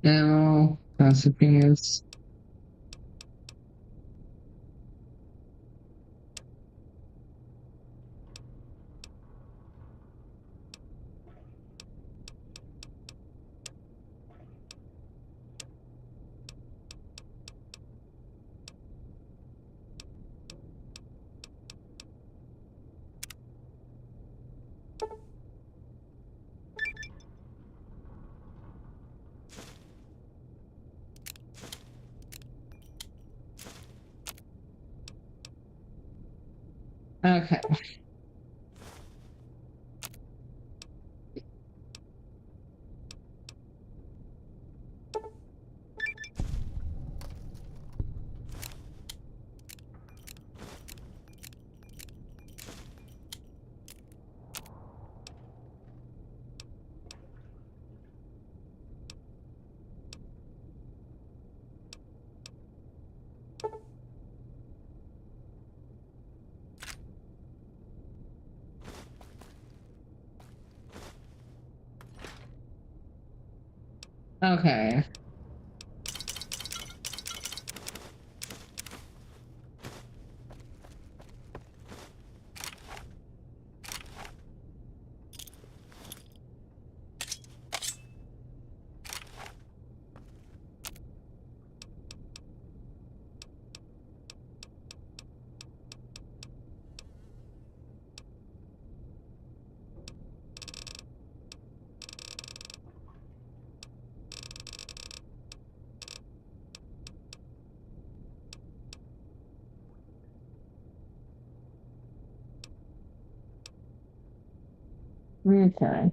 Now, recipes. Okay. Okay. Okay.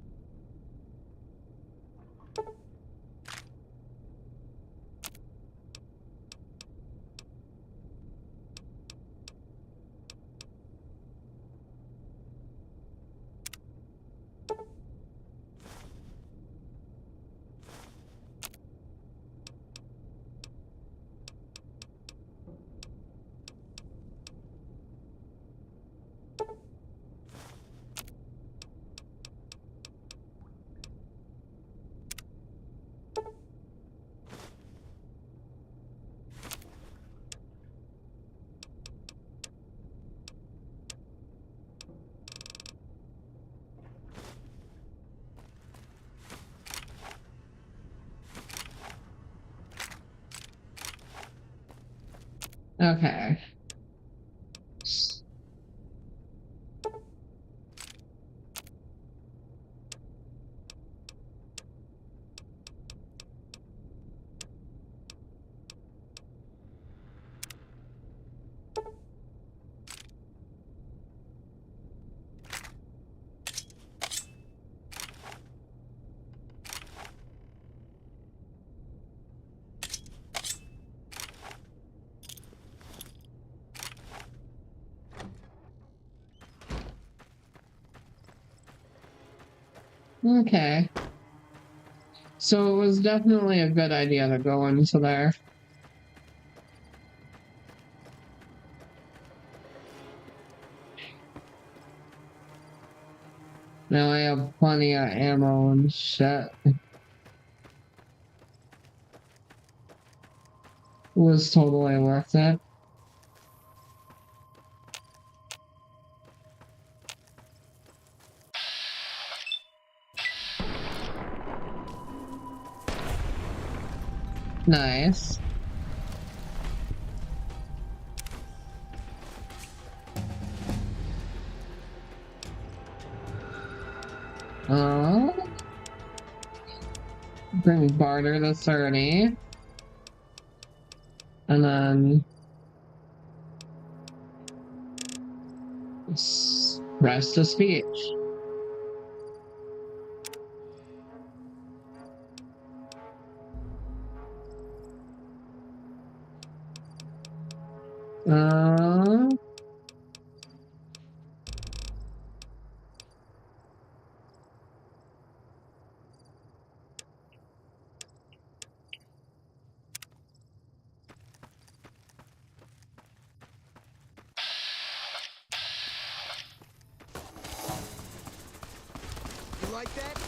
Okay. Okay. So it was definitely a good idea to go into there. Now I have plenty of ammo and shit. It was totally worth it. Nice. Bring barter to 30. And then rest of speech. You like that?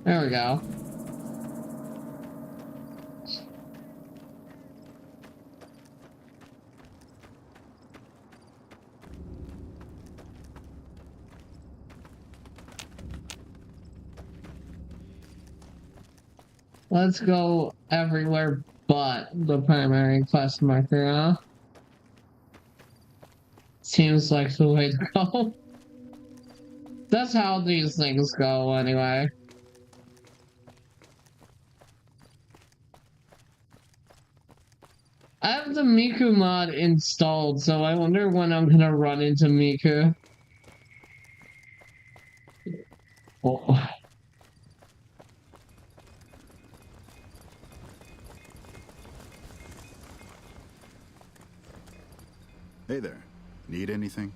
There we go. Let's go everywhere but the primary quest marker, huh? Seems like the way to go. That's how these things go, anyway. I have the Miku mod installed, so I wonder when I'm gonna run into Miku. Oh. Hey there. Need anything?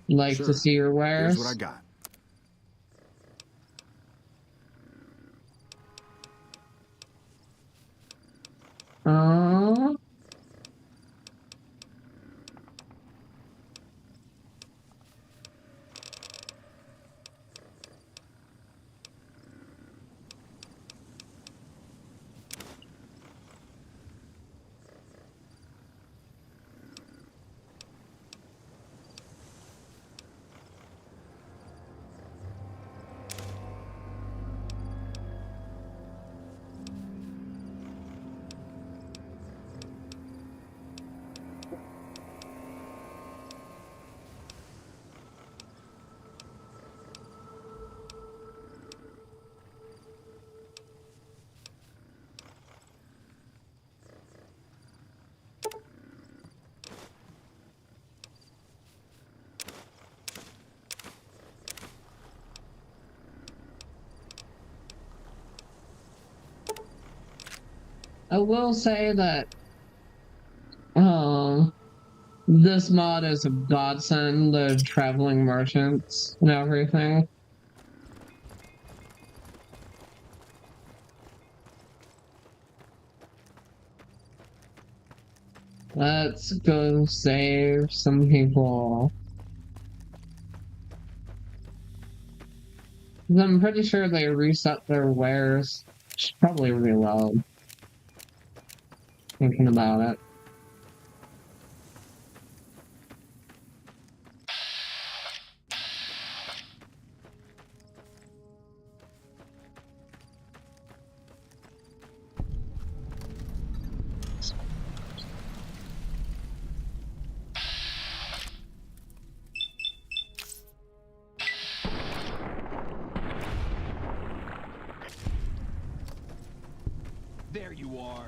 Like Sure. to see your wares? Here's what I got. Uh, I will say that this mod is a godsend, the traveling merchants and everything. Let's go save some people. I'm pretty sure they reset their wares. Should probably reload. Thinking about it. There you are.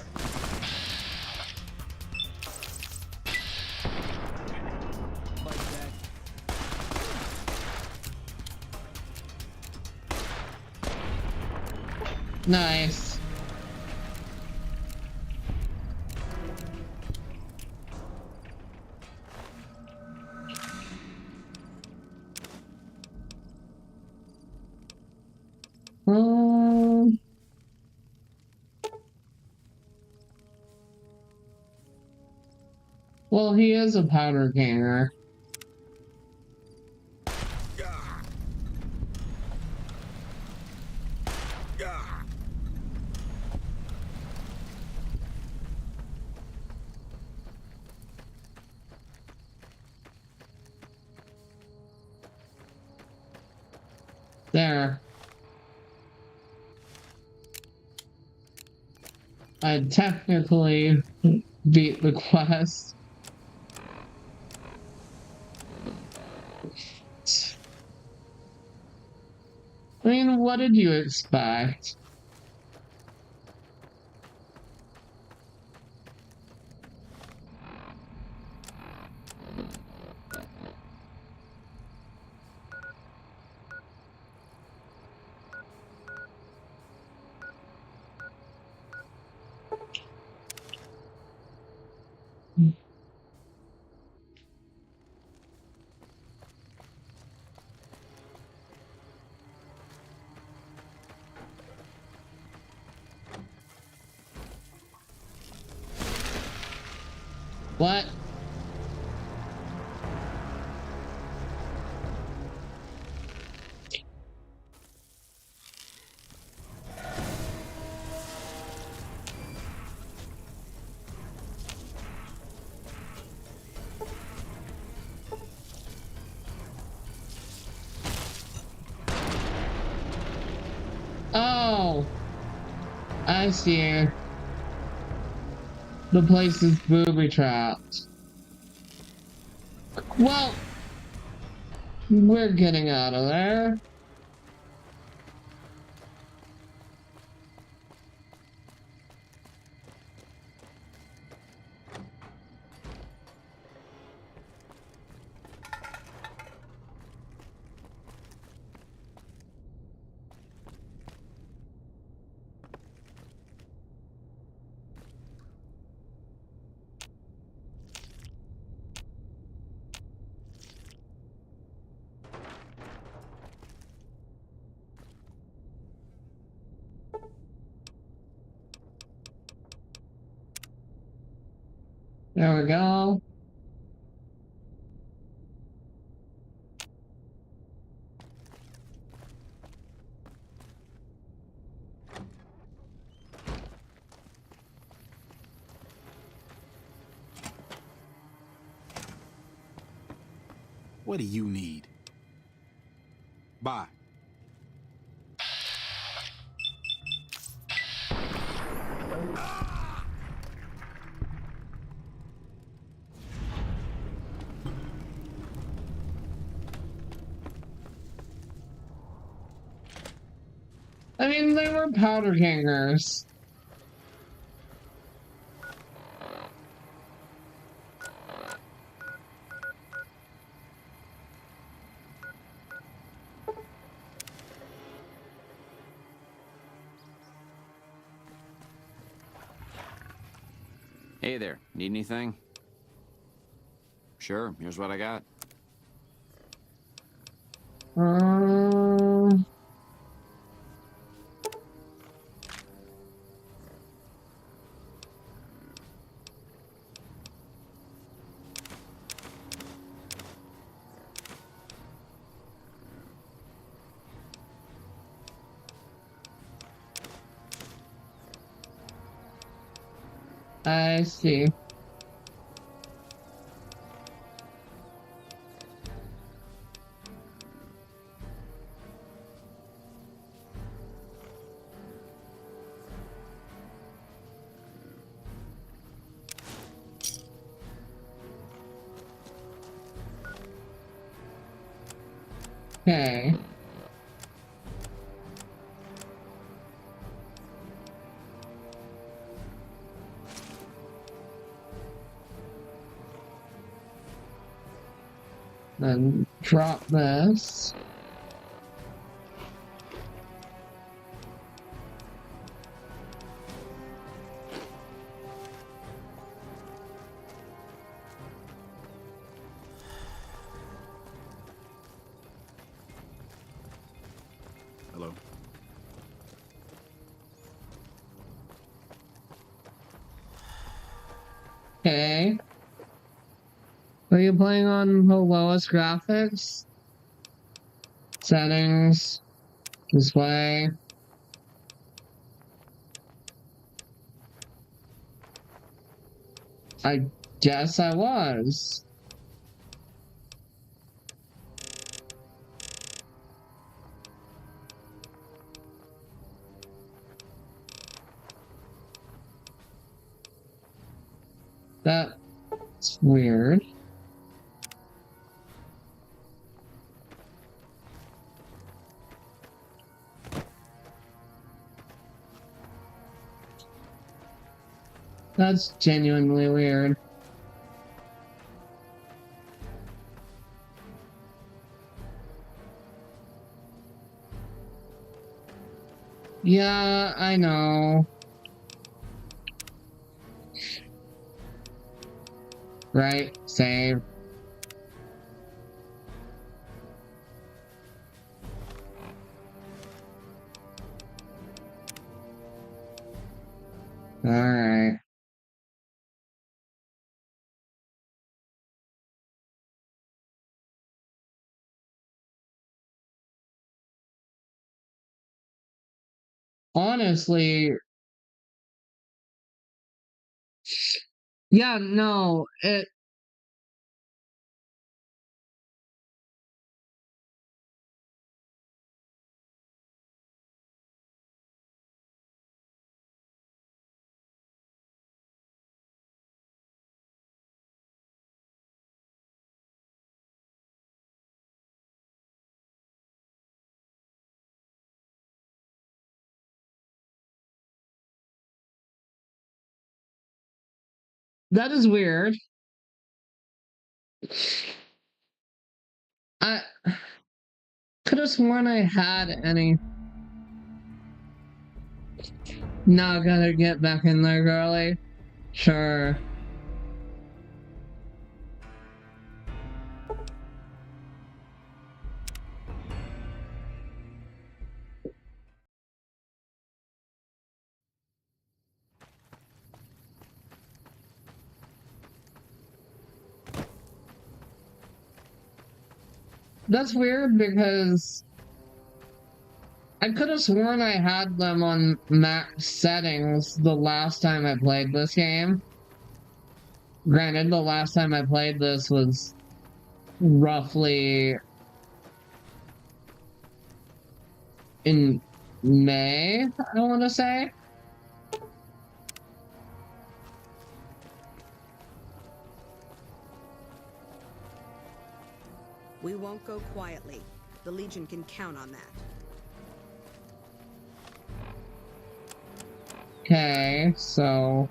Like that. Nice. Well, he is a powder ganger. There. I technically beat the quest. I mean, what did you expect? What? Oh, I see. The place is booby trapped. Well, we're getting out of there. There we go. What do you need? Bye. I mean, they were powder gangers. Hey there, need anything? Sure, here's what I got. I see. Okay. Then drop this. Hello. Okay. Are you playing on the lowest graphics? Settings. Display. I guess I was. That's weird. That's genuinely weird. Yeah, I know. Right, save. Alright. Honestly, yeah, no, that is weird. I could have sworn I had any. Now gotta get back in there, girly. Sure. That's weird because I could have sworn I had them on max settings the last time I played this game. Granted, the last time I played this was roughly in May, I want to say. We won't go quietly. The Legion can count on that. Okay, so...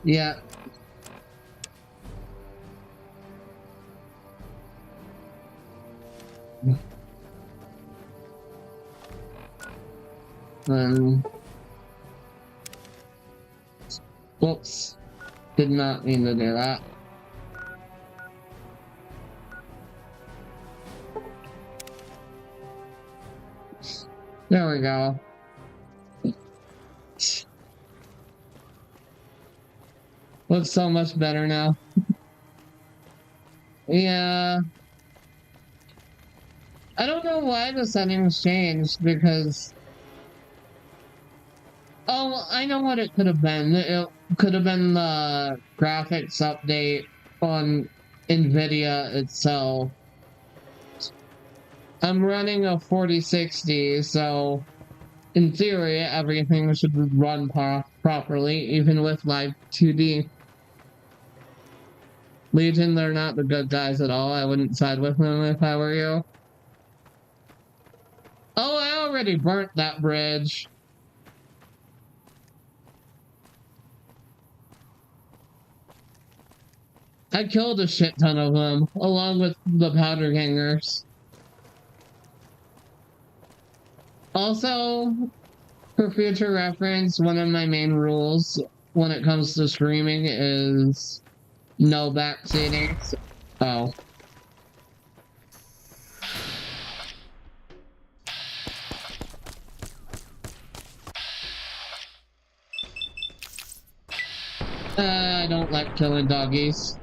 yeah. Whoops. Did not mean to do that. There we go. Looks so much better now. Yeah. I don't know why the settings changed because... oh, I know what it could have been. It could have been the graphics update on NVIDIA itself. I'm running a 4060, so in theory, everything should run properly, even with live 2D. Legion, they're not the good guys at all. I wouldn't side with them if I were you. Oh, I already burnt that bridge. I killed a shit ton of them, along with the powder gangers. Also, for future reference, one of my main rules when it comes to streaming is no backseating. Oh. I don't like killing doggies.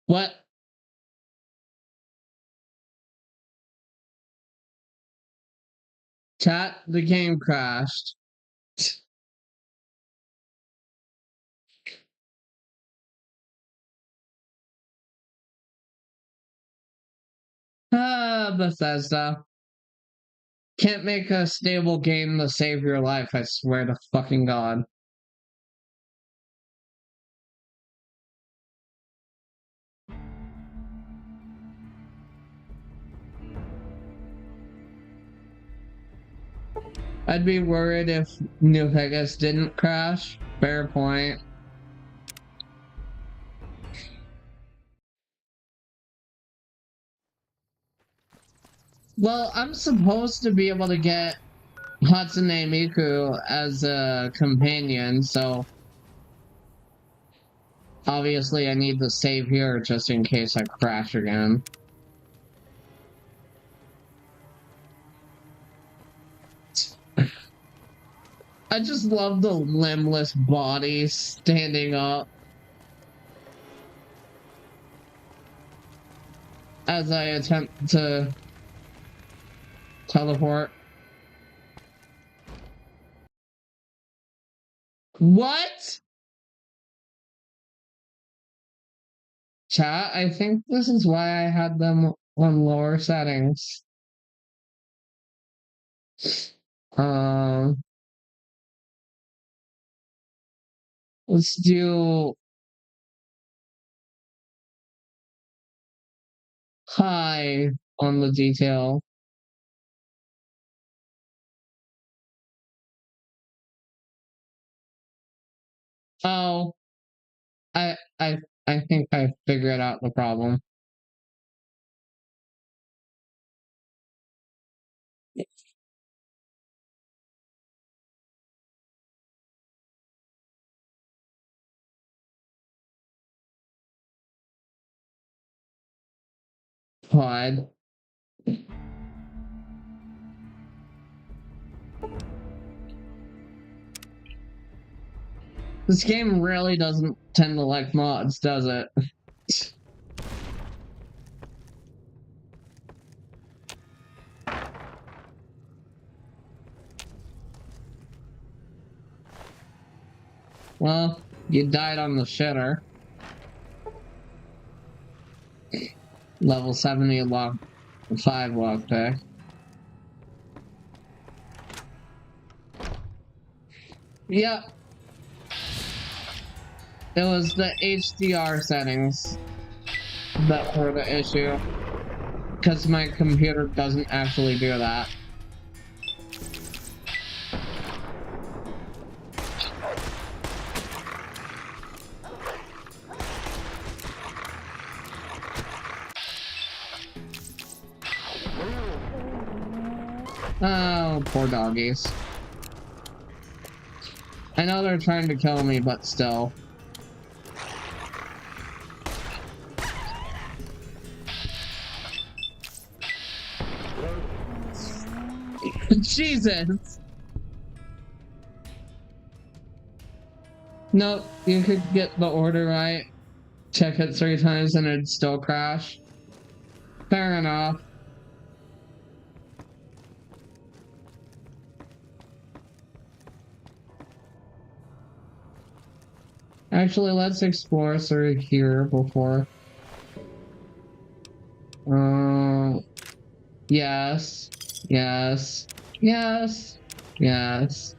What? Chat, the game crashed. Bethesda. Can't make a stable game to save your life, I swear to fucking God. I'd be worried if New Vegas didn't crash. Fair point. Well, I'm supposed to be able to get Hatsune Miku as a companion, so obviously I need to save here just in case I crash again. I just love the limbless body standing up as I attempt to teleport. What? Chat, I think this is why I had them on lower settings. Let's do high on the detail. Oh, I I I think I figured out the problem. God. This game really doesn't tend to like mods, does it? Well, you died on the shitter. Level 70 lock 5 lockpick. Yep. It was the HDR settings that were the issue. Because my computer doesn't actually do that. Oh, poor doggies. I know they're trying to kill me, but still. Jesus! Nope, you could get the order right. Check it 3 times and it'd still crash. Fair enough. Actually, let's explore through here before. Yes. Yes. Yes. Yes.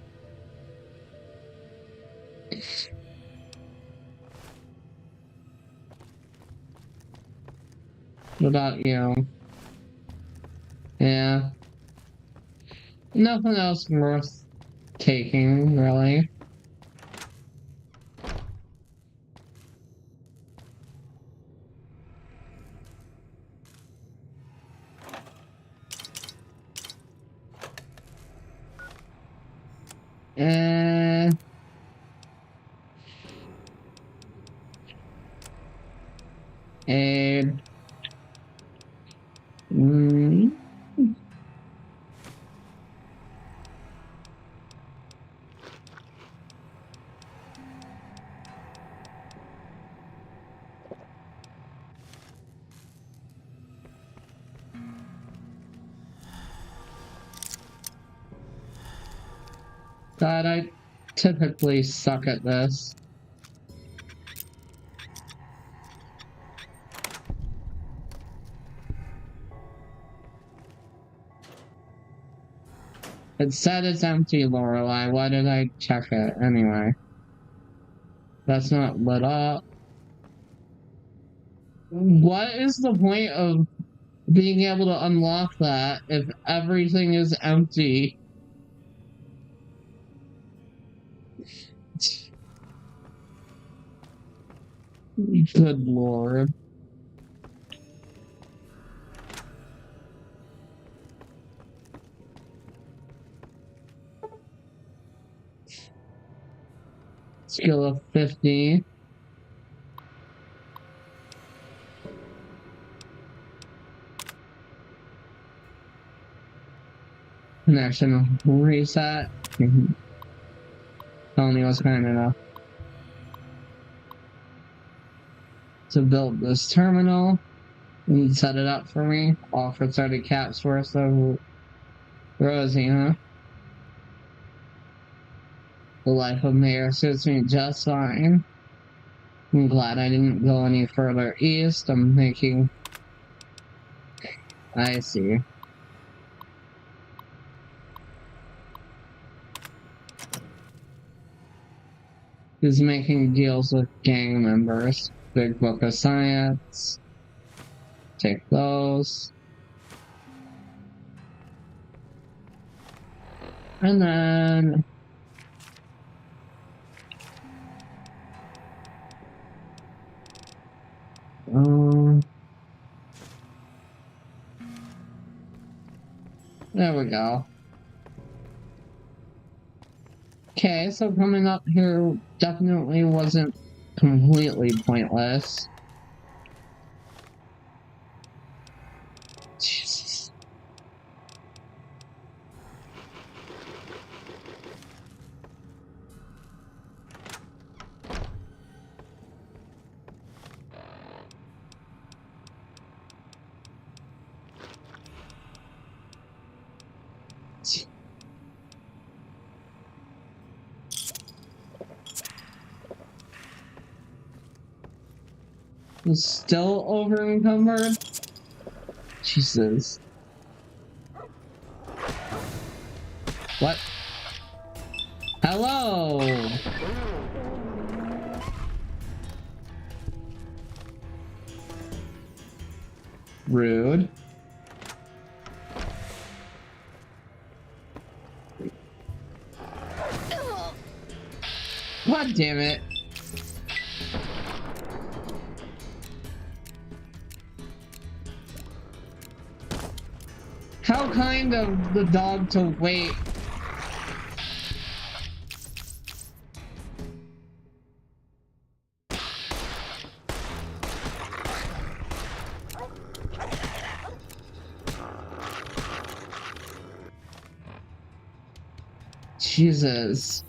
What about you? Yeah. Nothing else worth taking, really. And God, I typically suck at this. It said it's empty, Lorelei. Why did I check it anyway? That's not lit up. What is the point of being able to unlock that if everything is empty? Good Lord. Skill of 50. Connection reset. Tony was kind enough to build this terminal and set it up for me. All for 30 caps worth of Rosie, huh? The life of Mayor suits me just fine. I'm glad I didn't go any further east. I'm thinking... I see. He's making deals with gang members. Big Book of Science. Take those. And then... there we go. Okay, so coming up here definitely wasn't completely pointless. Still over encumbered? Jesus. What? Hello! Rude. God damn it. How kind of the dog to wait. Jesus.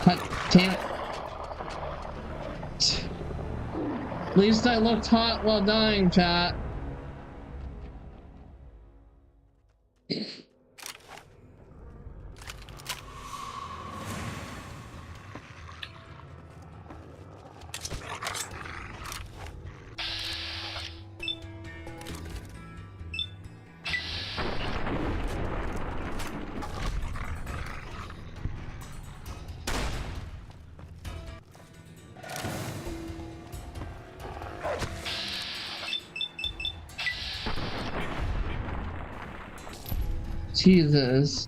God damn it. At least I looked hot while dying, chat. Jesus.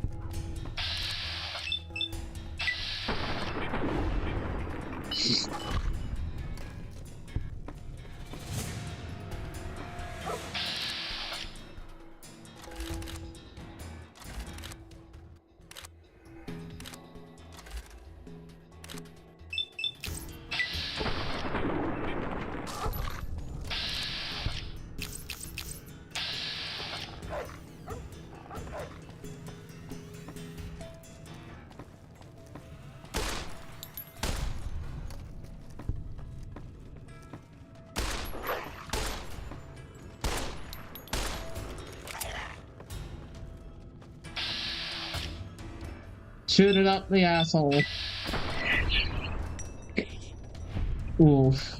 Shoot it up the asshole. Oof.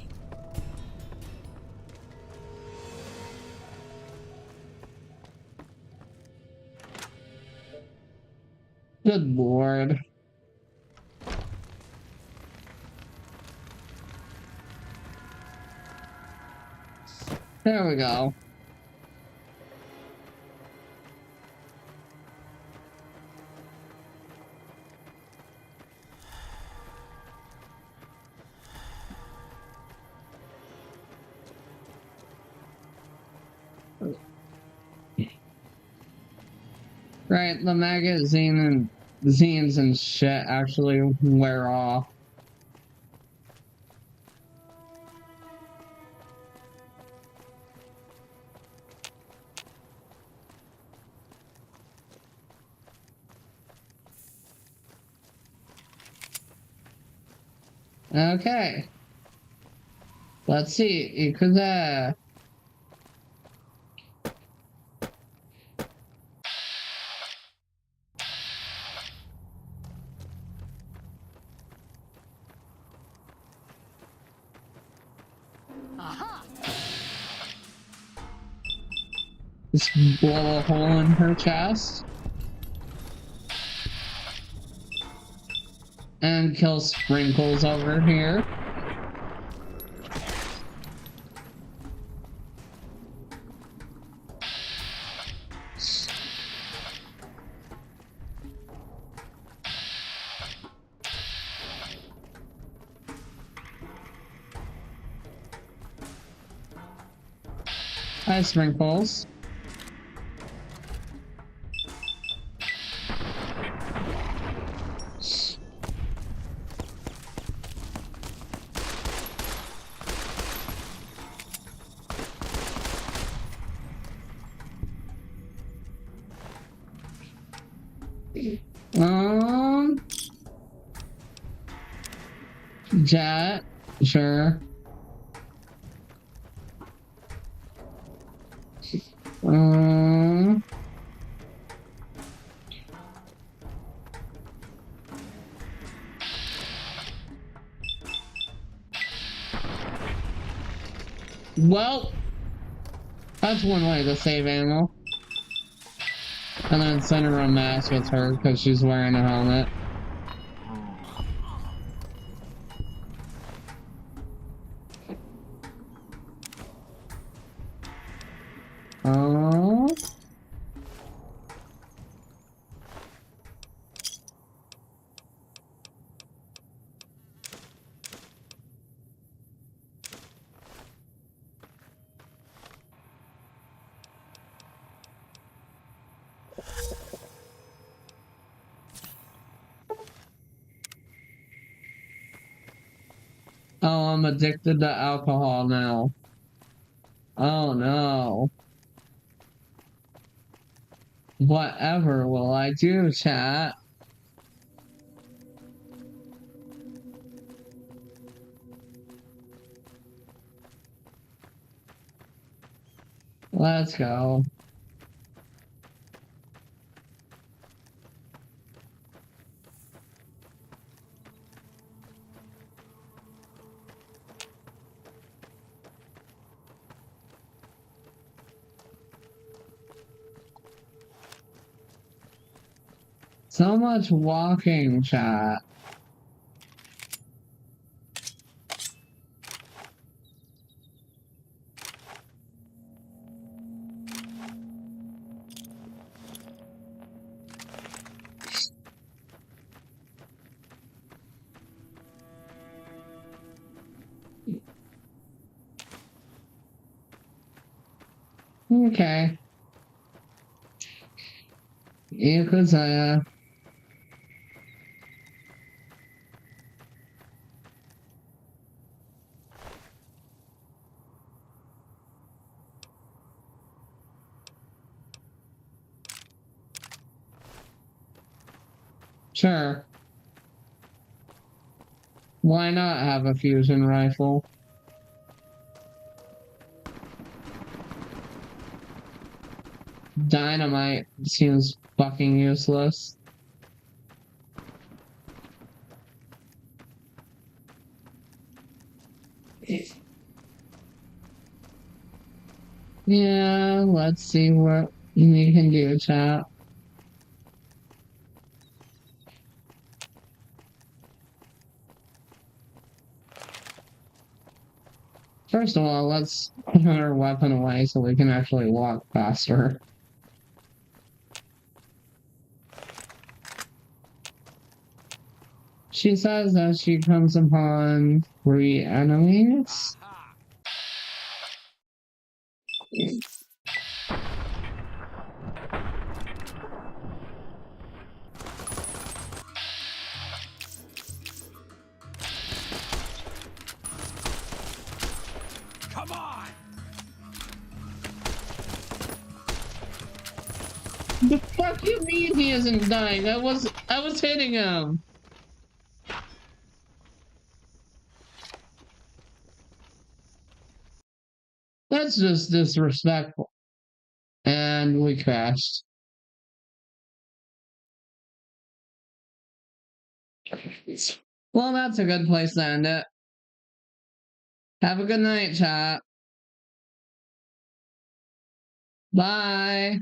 Good lord. There we go. Right, the magazine and zines and shit actually wear off. Okay. Let's see, because just blow a hole in her chest. And kill Sprinkles over here. Hi, Sprinkles. Jet, sure. Well, that's one way to save ammo. And then send her a mask with her because she's wearing a helmet. Oh. Oh, I'm addicted to alcohol now. Oh no. Whatever will I do, chat? Let's go. So much walking, chat. Okay. Yakuza. Sure. Why not have a fusion rifle? Dynamite seems fucking useless. Yeah, let's see what we can do, chat. First of all, let's put our weapon away so we can actually walk faster. She says that she comes upon 3 enemies. Come on! The fuck you mean he isn't dying? I was hitting him. That's just disrespectful. And we crashed. Well, that's a good place to end it. Have a good night, chat. Bye.